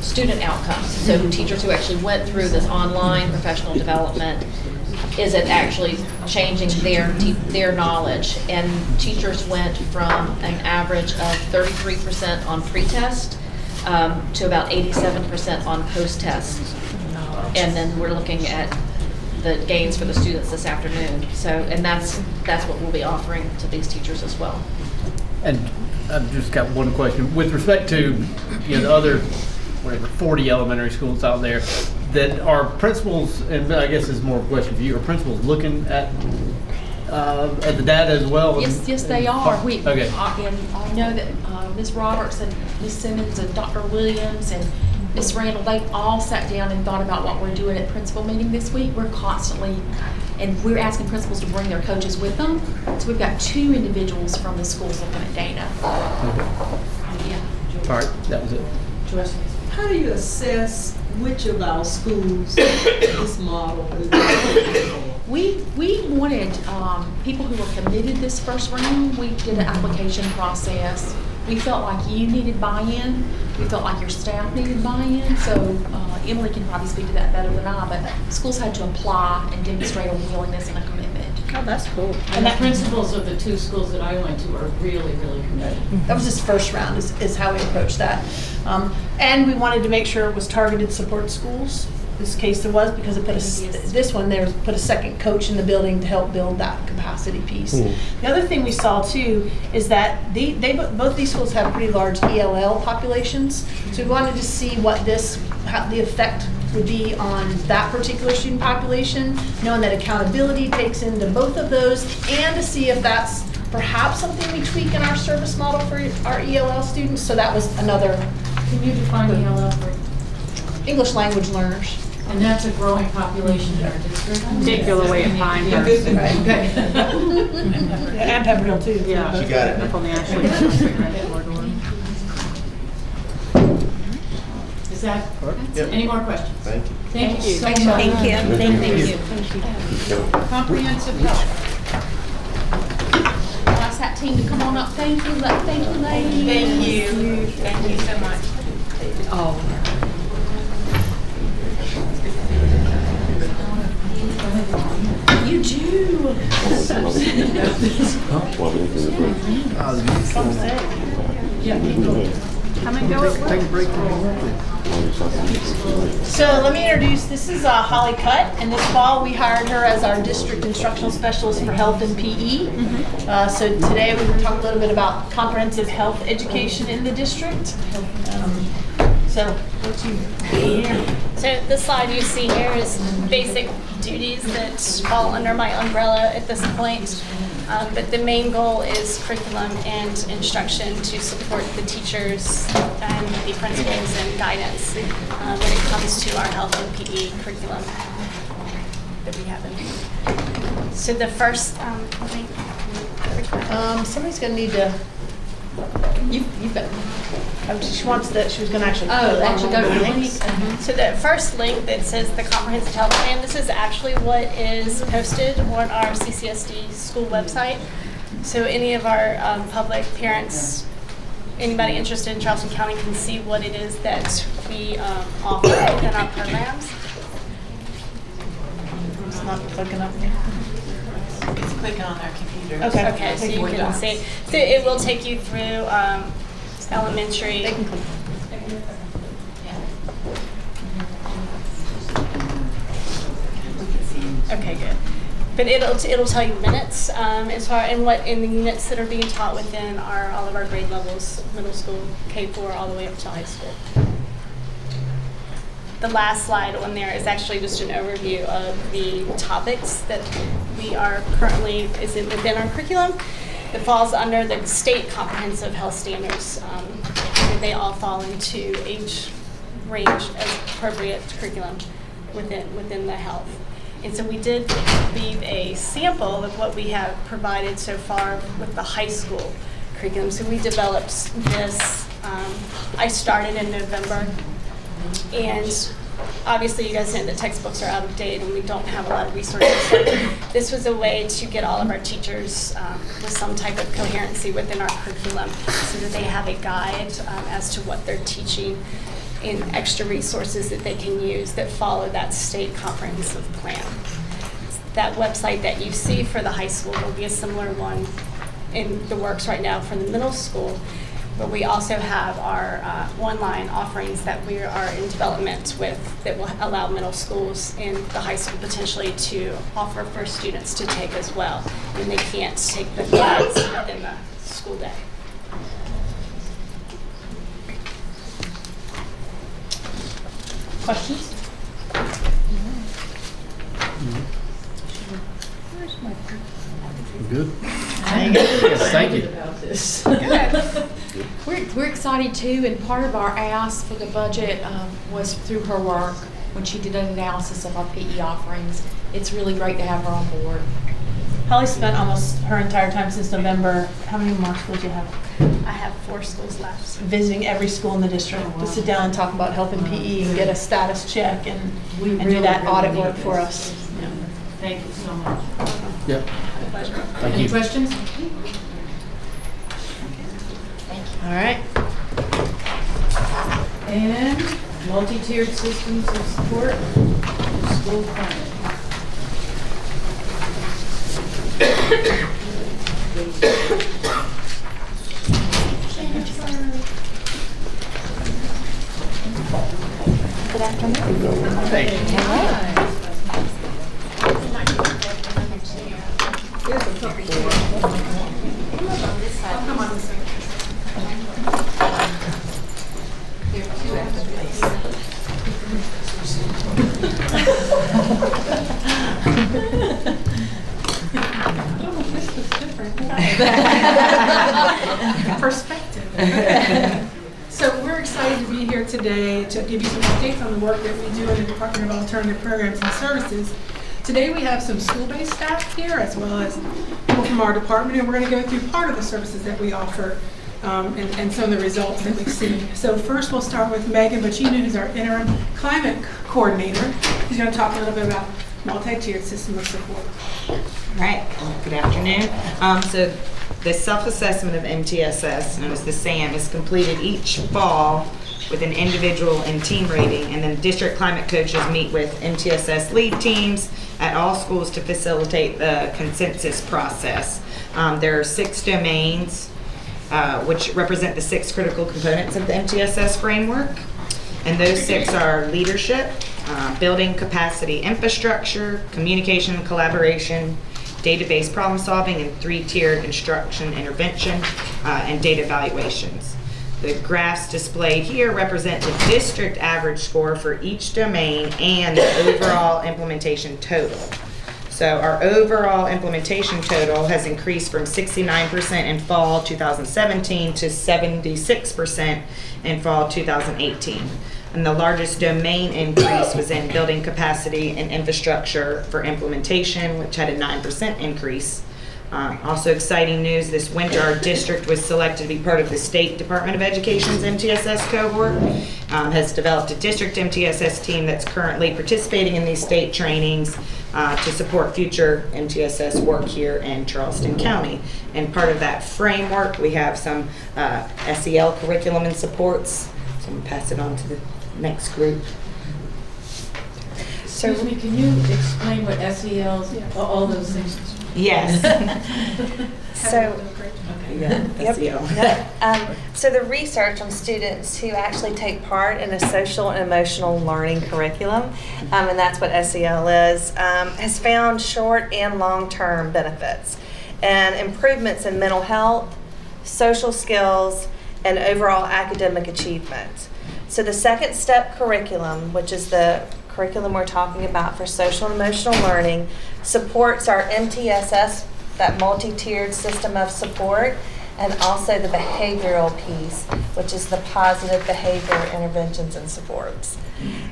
student outcomes. So teachers who actually went through this online professional development, is it actually changing their knowledge? And teachers went from an average of 33% on pre-test to about 87% on post-test. And then we're looking at the gains for the students this afternoon. So, and that's what we'll be offering to these teachers as well. And I've just got one question. With respect to, the other, 40 elementary schools out there, that are principals, and I guess this is more of a question for you, are principals looking at the data as well? Yes, they are. Okay. And I know that Ms. Roberts and Ms. Simmons and Dr. Williams and Ms. Randall, they've all sat down and thought about what we're doing at principal meeting this week. We're constantly, and we're asking principals to bring their coaches with them. So we've got 2 individuals from the schools looking at data. Okay. Yeah. All right, that was it. How do you assess which of our schools this model is working for? We wanted people who were committed this first round. We did an application process. We felt like you needed buy-in. We felt like your staff needed buy-in. So Emily can probably speak to that better than I, but schools had to apply and demonstrate a willingness and a commitment. Oh, that's cool. And the principals of the 2 schools that I went to are really, really committed. That was his first round, is how we approached that. And we wanted to make sure it was targeted support schools. This case there was, because it put put a second coach in the building to help build that capacity piece. The other thing we saw too is that both these schools have pretty large ELL populations. So we wanted to see what how the effect would be on that particular student population, knowing that accountability takes into both of those, and to see if that's perhaps something we tweak in our service model for our ELL students. So that was another. Can you define ELL for English language learners. And that's a growing population in our district. Particular way of finding her. Okay. And Pepperhill too. Yeah. She got it. Up on the Ashley. Is that, any more questions? Thank you. Thank you so much. Thank you. Thank you. Comprehensive health. Ask that team to come on up. Thank you, ladies. Thank you. Thank you so much. Oh. You do. Well, we didn't do the break. Come and go at work. Take a break. So let me introduce, this is Holly Cutt, and this fall we hired her as our district instructional specialist for health and PE. So today we will talk a little bit about comprehensive health education in the district. So what you here? So the slide you see here is basic duties that fall under my umbrella at this point. But the main goal is curriculum and instruction to support the teachers and the principals and guidance when it comes to our health and PE curriculum that we have in here. So the first, Somebody's gonna need to. You've got. She wants that. She was gonna actually. actually go to the link. So the first link that says the comprehensive health plan, this is actually what is posted on our CCSD school website. So any of our public parents, anybody interested in Charleston County can see what it is that we offer within our programs. It's not clicking up. It's clicking on their computer. Okay, so you can see. So it will take you through elementary. They can click. Okay, good. But it'll tell you minutes as far and what in the units that are being taught within all of our grade levels, middle school, K4, all the way up to high school. The last slide on there is actually just an overview of the topics that we are currently within our curriculum. It falls under the state comprehensive health standards. They all fall into age range as appropriate curriculum within the health. And so we did leave a sample of what we have provided so far with the high school curriculum. So we developed this. I started in November. And obviously you guys know that textbooks are out of date and we don't have a lot of resources. So this was a way to get all of our teachers with some type of coherency within our curriculum so that they have a guide as to what they're teaching and extra resources that they can use that follow that state comprehensive plan. That website that you see for the high school will be a similar one in the works right now for the middle school. But we also have our online offerings that we are in development with that will allow middle schools and the high school potentially to offer for students to take as well when they can't take the class within the school day. Questions? Good? Yes, thank you. We're excited too, and part of our ask for the budget was through her work when she did an analysis of our PE offerings. It's really great to have her on board. Holly spent almost her entire time since November. How many more schools do you have? I have 4 schools left. Visiting every school in the district to sit down and talk about health and PE and get a status check and do that audit work for us. Thank you so much. Yep. Pleasure. Thank Any you. questions? Thank you. All right. And multi-tiered systems of support for school climate. Good afternoon. Thank you. Perspective. So we're excited to be here today to give you some updates on the work that we do in the Department of Alternative Programs and Services. Today we have some school-based staff here as well as people from our department, and we're going to go through part of the services that we offer and some of the results that we've seen. So first we'll start with Megan Bacino, who's our interim climate coordinator. She's going to talk a little bit about multi-tiered system of support. All right, good afternoon. So the self-assessment of MTSS, known as the SAM, is completed each fall with an individual and team rating, and then district climate coaches meet with MTSS lead teams at all schools to facilitate the consensus process. There are 6 domains which represent the 6 critical components of the MTSS framework, and those 6 are leadership, building capacity infrastructure, communication and collaboration, database problem solving, and 3-tiered instruction intervention and data evaluations. The graphs displayed here represent the district average score for each domain and the overall implementation total. So our overall implementation total has increased from 69% in fall 2017 to 76% in fall 2018. And the largest domain increase was in building capacity and infrastructure for implementation, which had a 9% increase. Also exciting news, this winter our district was selected to be part of the State Department of Education's MTSS cohort, has developed a district MTSS team that's currently participating in these state trainings to support future MTSS work here in Charleston County. And part of that framework, we have some SEL curriculum and supports. So I'm going to pass it on to the next group. Excuse me, can you explain what SELs, all those things? Yes. So, Yeah, SEL. so the research on students who actually take part in a social and emotional learning curriculum, and that's what SEL is, has found short and long-term benefits and improvements in mental health, social skills, and overall academic achievement. So the second step curriculum, which is the curriculum we're talking about for social and emotional learning, supports our MTSS, that multi-tiered system of support, and also the behavioral piece, which is the positive behavior interventions and supports.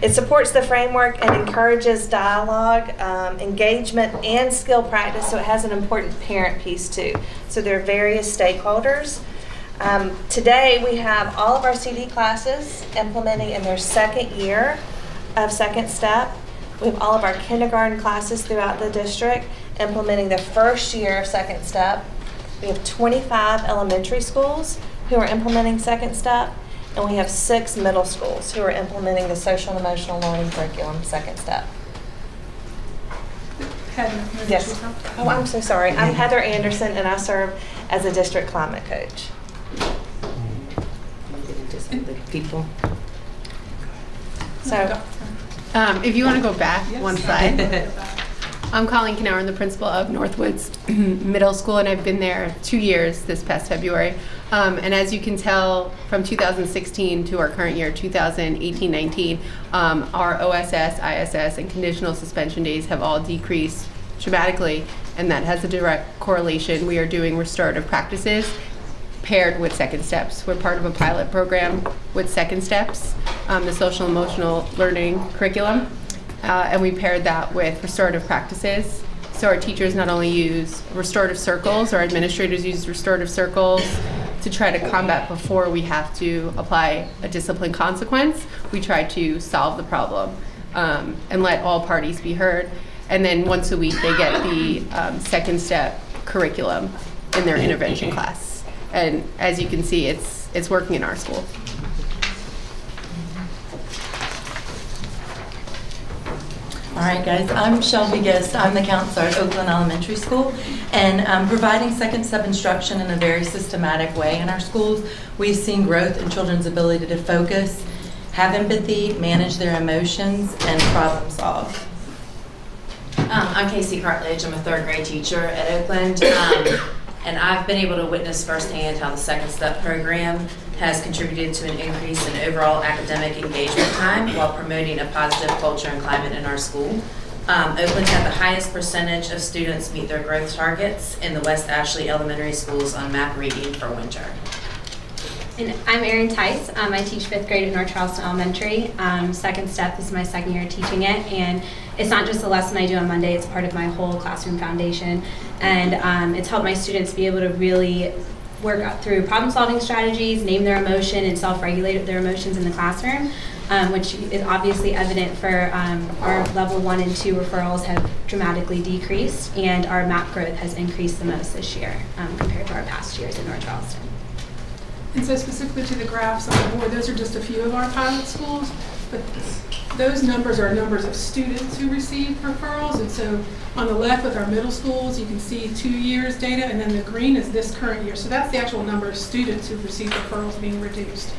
It supports the framework and encourages dialogue, engagement, and skill practice, so it has an important parent piece too. So there are various stakeholders. Today we have all of our CD classes implementing in their second year of second step. We have all of our kindergarten classes throughout the district implementing the first year of second step. We have 25 elementary schools who are implementing second step, and we have 6 middle schools who are implementing the social and emotional learning curriculum second step. Yes. Oh, I'm so sorry. I'm Heather Anderson, and I serve as a district climate coach. People. So, if you want to go back one slide. I'm Colleen Knauer, I'm the principal of Northwoods Middle School, and I've been there 2 years this past February. And as you can tell, from 2016 to our current year, 2018-19, our OSS, ISS, and conditional suspension days have all decreased dramatically, and that has a direct correlation. We are doing restorative practices paired with second steps. We're part of a pilot program with second steps, the social emotional learning curriculum, and we paired that with restorative practices. So our teachers not only use restorative circles, our administrators use restorative circles to try to combat before we have to apply a discipline consequence. We try to solve the problem and let all parties be heard. And then once a week they get the second step curriculum in their intervention class. And as you can see, it's it's working in our school. All right, guys, I'm Shelby Gist. I'm the counselor at Oakland Elementary School, and providing second step instruction in a very systematic way in our schools, we've seen growth in children's ability to focus, have empathy, manage their emotions, and problem solve. I'm Casey Cartledge. I'm a third grade teacher at Oakland, and I've been able to witness firsthand how the Second Step program has contributed to an increase in overall academic engagement time while promoting a positive culture and climate in our school. Oakland had the highest percentage of students meet their growth targets in the West Ashley Elementary Schools on MAP reading for winter. And I'm Erin Tice. I teach 5th grade at North Charleston Elementary. Second Step, this is my second year teaching it, and it's not just a lesson I do on Monday, it's part of my whole classroom foundation. And it's helped my students be able to really work through problem-solving strategies, name their emotion, and self-regulate their emotions in the classroom, which is obviously evident for our level 1 and 2 referrals have dramatically decreased, and our MAP growth has increased the most this year compared to our past years in North Charleston. And so specifically to the graphs on the board, those are just a few of our pilot schools, but those numbers are numbers of students who receive referrals. And so on the left with our middle schools, you can see 2 years data, and then the green is this current year. So that's the actual number of students who've received referrals being reduced.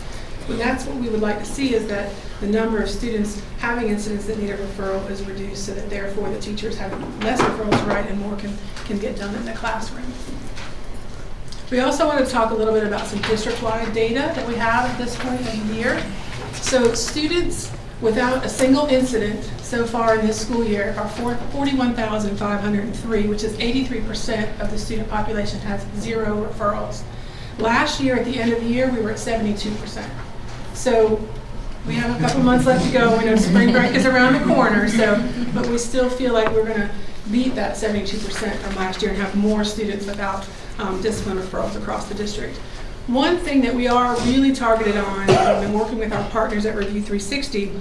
And that's what we would like to see, is that the number of students having incidents that need a referral is reduced, so that therefore the teachers have less referrals to write and more can get done in the classroom. We also want to talk a little bit about some district-wide data that we have at this point in the year. So students without a single incident so far in this school year are 41,503, which is 83% of the student population has 0 referrals. Last year, at the end of the year, we were at 72%. So we have a couple months left to go. We know spring break is around the corner, but we still feel like we're going to beat that 72% from last year and have more students without discipline referrals across the district. One thing that we are really targeted on and working with our partners at Review 360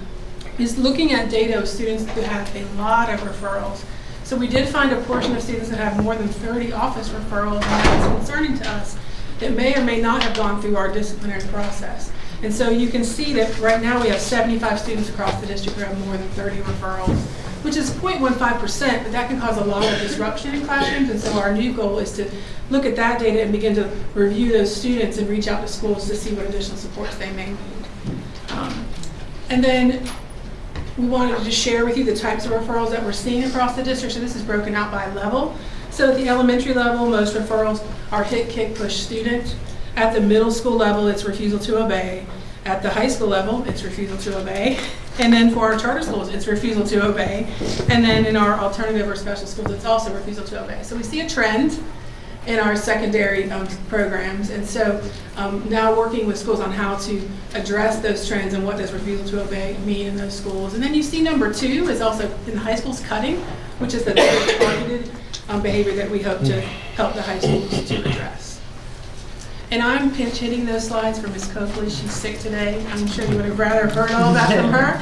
is looking at data of students who have a lot of referrals. So we did find a portion of students that have more than 30 office referrals, and that's concerning to us, that may or may not have gone through our disciplinary process. And so you can see that right now we have 75 students across the district who have more than 30 referrals, which is 0.15%, but that can cause a lot of disruption in classrooms. And so our new goal is to look at that data and begin to review those students and reach out to schools to see what additional supports they may need. And then we wanted to just share with you the types of referrals that we're seeing across the district. So this is broken out by level. So at the elementary level, most referrals are hit, kick, push student. At the middle school level, it's refusal to obey. At the high school level, it's refusal to obey. And then for our charter schools, it's refusal to obey. And then in our alternative or special schools, it's also refusal to obey. So we see a trend in our secondary programs. And so now working with schools on how to address those trends and what does refusal to obey mean in those schools. And then you see number 2 is also in the high schools cutting, which is the very targeted behavior that we hope to help the high schools to address. And I'm pinch hitting those slides for Ms. Coakley. She's sick today. I'm sure you would have rather heard all that from her.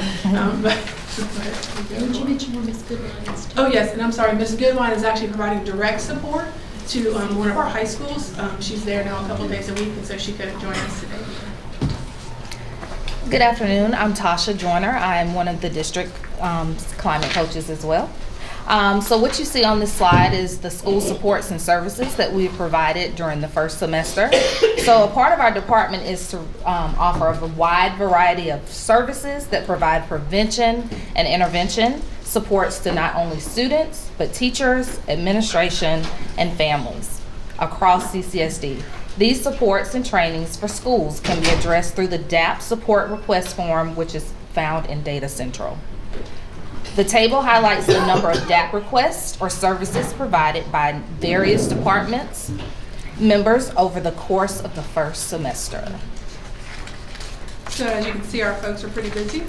Would you mention where Ms. Goodwine is? Oh yes, and I'm sorry, Ms. Goodwine is actually providing direct support to one of our high schools. She's there now a couple days a week, and so she couldn't join us today. Good afternoon. I'm Tasha Joyner. I'm one of the district climate coaches as well. So what you see on this slide is the school supports and services that we provided during the first semester. So a part of our department is to offer a wide variety of services that provide prevention and intervention supports to not only students, but teachers, administration, and families across CCSD. These supports and trainings for schools can be addressed through the DAP support request form, which is found in Data Central. The table highlights the number of DAP requests or services provided by various departments members over the course of the first semester. So as you can see, our folks are pretty busy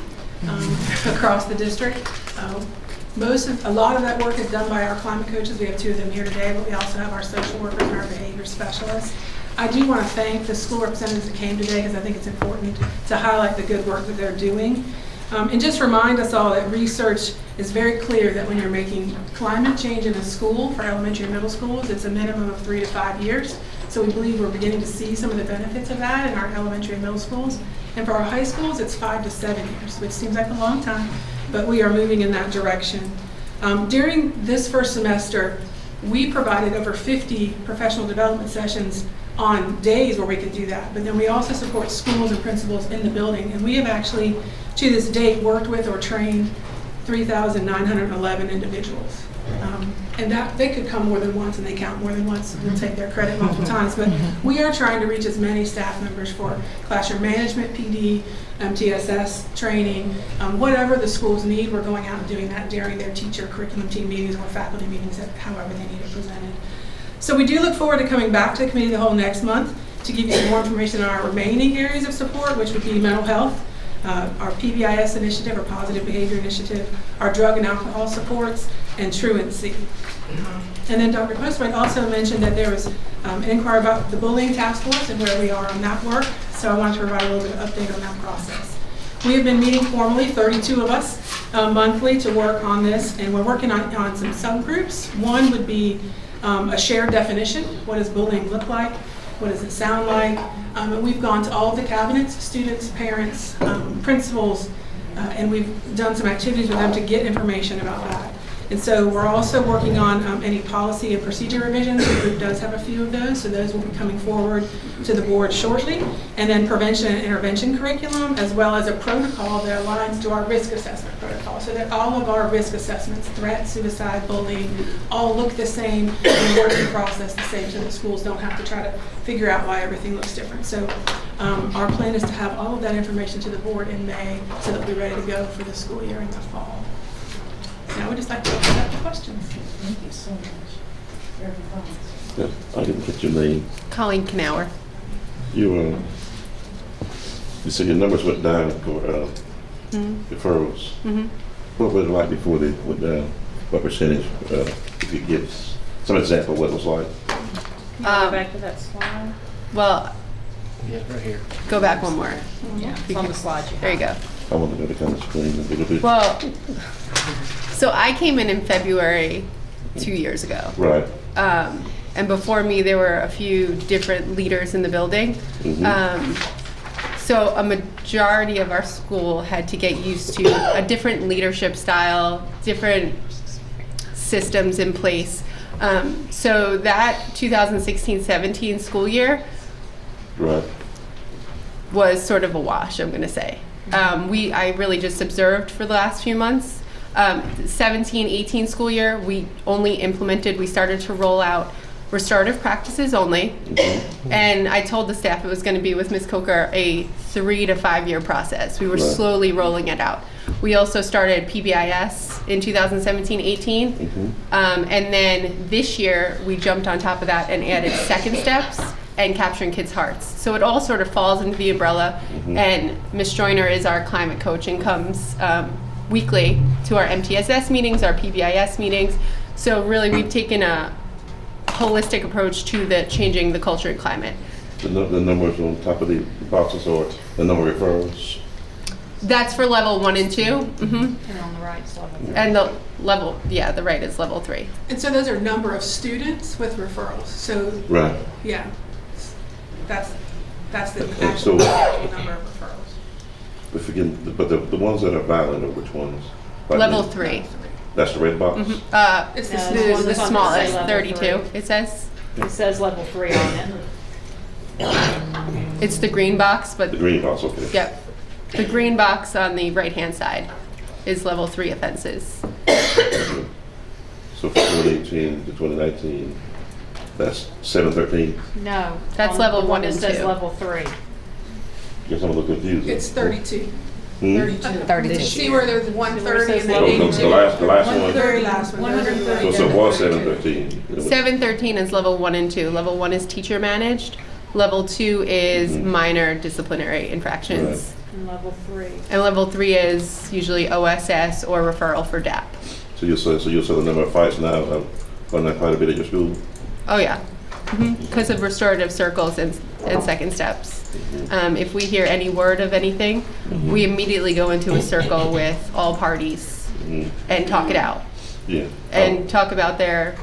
across the district. A lot of that work is done by our climate coaches. We have 2 of them here today, but we also have our social workers and our behavior specialists. I do want to thank the school representatives that came today, because I think it's important to highlight the good work that they're doing. And just remind us all that research is very clear that when you're making climate change in a school for elementary and middle schools, it's a minimum of 3 to 5 years. So So we believe we're beginning to see some of the benefits of that in our elementary and middle schools. And for our high schools, it's 5 to 7 years, which seems like a long time, but we are moving in that direction. During this first semester, we provided over 50 professional development sessions on days where we could do that. But then we also support schools and principals in the building. And we have actually, to this date, worked with or trained 3,911 individuals. And that they could come more than once, and they count more than once. We'll take their credit multiple times. But we are trying to reach as many staff members for classroom management, PD, MTSS training, whatever the schools need. We're going out and doing that during their teacher curriculum team meetings or faculty meetings, however they need it presented. So we do look forward to coming back to the Committee of the Whole next month to give you some more information on our remaining areas of support, which would be mental health, our PBIS initiative, or Positive Behavior Initiative, our drug and alcohol supports, and truancy. And then Dr. Postwright also mentioned that there was an inquiry about the bullying task force and where we are on that work. So I wanted to provide a little bit of update on that process. We have been meeting formally, 32 of us, monthly to work on this, and we're working on some subgroups. One would be a shared definition. What does bullying look like? What does it sound like? And we've gone to all of the cabinets, students, parents, principals, and we've done some activities with them to get information about that. And so we're also working on any policy and procedure revisions. The group does have a few of those, so those will be coming forward to the board shortly. And then prevention and intervention curriculum, as well as a protocol that aligns to our risk assessment protocol, so that all of our risk assessments, threat, suicide, bullying, all look the same and work in process the same, so that schools don't have to try to figure out why everything looks different. So our plan is to have all of that information to the board in May, so that we'll be ready to go for the school year in the fall. Now we'd just like to open up the questions. Thank you so much. Yeah, I didn't catch your name. Colleen Knauer. You said your numbers went down for referrals. What was it like before they went down? What percentage? If you give some example of what it was like. Go back to that slide. Well, Yeah, right here. go back one more. Yeah, it's on the slide. There you go. I want to go to kind of screen a little bit. Well, so I came in February 2 years ago. Right. And before me, there were a few different leaders in the building. So a majority of our school had to get used to a different leadership style, different systems in place. So that 2016-17 school year was sort of a wash, I'm going to say. I really just observed for the last few months. 17-18 school year, we started to roll out restorative practices only. And I told the staff it was going to be, with Ms. Coker, a 3 to 5 year process. We were slowly rolling it out. We also started PBIS in 2017-18. And then this year, we jumped on top of that and added second steps and capturing kids' hearts. So it all sort of falls into the umbrella. And Ms. Joyner is our climate coach and comes weekly to our MTSS meetings, our PBIS meetings. So really, we've taken a holistic approach to changing the culture and climate. The numbers on top of the boxes, or the number of referrals? That's for level 1 and 2. And on the right is level 3. And the right is level 3. And so those are number of students with referrals. So yeah, that's the actual number of referrals. But the ones that are violent are which ones? Level 3. That's the red box? It's the smallest, 32, it says. It says level 3 on it. It's the green box, but... The green box, okay. Yep. The green box on the right-hand side is level 3 offenses. So from 2018 to 2019, that's 713? No. That's level 1 and 2. It says level 3. Guess I'm a little confused. It's 32. 32. See where there's 130 and then 82. The last one? Very last one. 130. So it was 713. 713 is level 1 and 2. Level 1 is teacher managed. Level 2 is minor disciplinary infractions. And level 3. And level 3 is usually OSS or referral for DAP. So you'll say the number of fights now are not quite a bit at your school? Oh yeah, because of restorative circles and second steps. If we hear any word of anything, we immediately go into a circle with all parties and talk it out. Yeah. And talk about the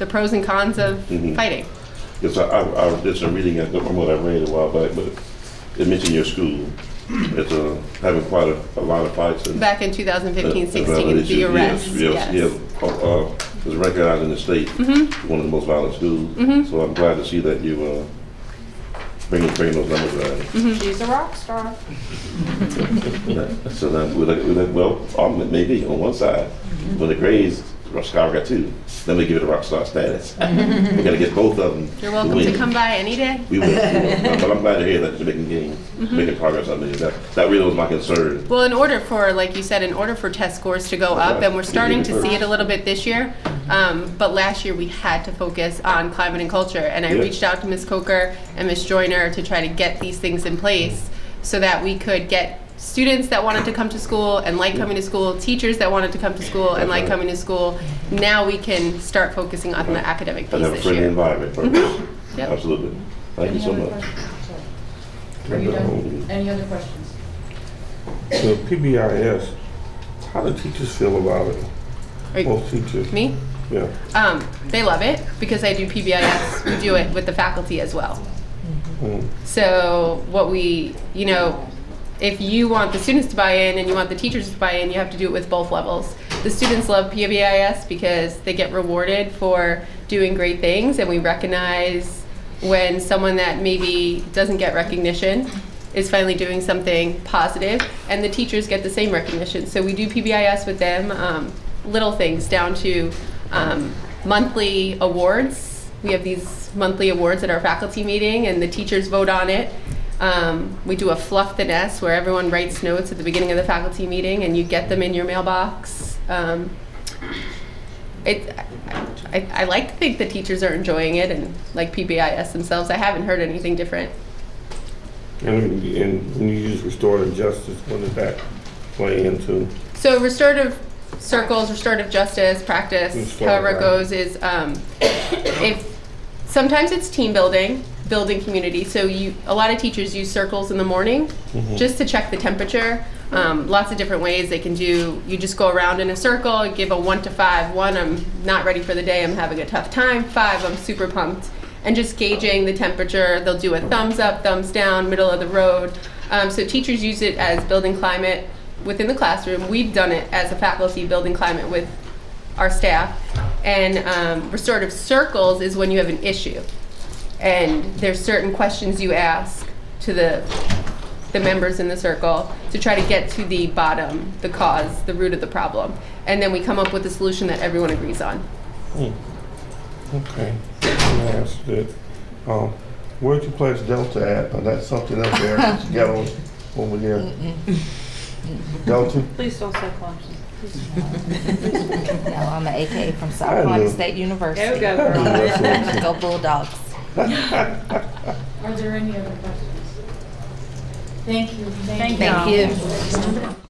pros and cons of fighting. Because I did some reading at what I read a while back, but it mentioned your school. It's having quite a lot of fights. And, Back in 2015, 16, the arrests. Yes. Was recognized in the state one of the most violent schools. So I'm glad to see that you bringing those numbers down. She's a rock star. So then, well, maybe on one side, when the grades skyrocket too, then we give it a rock star status. We're gonna get both of them. You're welcome to come by any day. We will. But I'm glad to hear that you're making gains, making progress on this. That really was my concern. Well, in order for, like you said, in order for test scores to go up, and we're starting to see it a little bit this year, but last year we had to focus on climate and culture, and I reached out to Ms. Coker and Ms. Joyner to try to get these things in place so that we could get students that wanted to come to school and like coming to school, teachers that wanted to come to school and like coming to school. Now we can start focusing on the academic piece And have a this friendly year. environment. Yep. Absolutely. Thank you so much. Are you done? Any other questions? So PBIS, how do teachers feel about it? Most teachers. Me? Yeah. They love it because I do PBIS. We do it with the faculty as well. So what we, if you want the students to buy in and you want the teachers to buy in, you have to do it with both levels. The students love PBIS because they get rewarded for doing great things, and we recognize when someone that maybe doesn't get recognition is finally doing something positive, and the teachers get the same recognition. So we do PBIS with them, little things down to monthly awards. We have these monthly awards at our faculty meeting, and the teachers vote on it. We do a fluff the nest where everyone writes notes at the beginning of the faculty meeting, and you get them in your mailbox. I like to think the teachers are enjoying it and like PBIS themselves. I haven't heard anything different. And when you use restorative justice, what does that play into? So restorative circles, restorative justice, practice, however it goes, is if sometimes it's team building community. So a lot of teachers use circles in the morning just to check the temperature. Lots of different ways they can do. You just go around in a circle, give a 1 to 5. 1, I'm not ready for the day, I'm having a tough time. 5, I'm super pumped. And just gauging the temperature. They'll do a thumbs up, thumbs down, middle of the road. So teachers use it as building climate within the classroom. We've done it as a faculty, building climate with our staff. And restorative circles is when you have an issue. And there's certain questions you ask to the members in the circle to try to get to the bottom, the cause, the root of the problem. And then we come up with a solution that everyone agrees on. Okay. Let me ask you this. Where'd you place Delta at? Or that's something up there that you got over there? Delta? Please don't say Clemson. No, I'm an AKA from South Carolina State University. Go, girl. Go Bulldogs. Are there any other questions? Thank you. Thank you.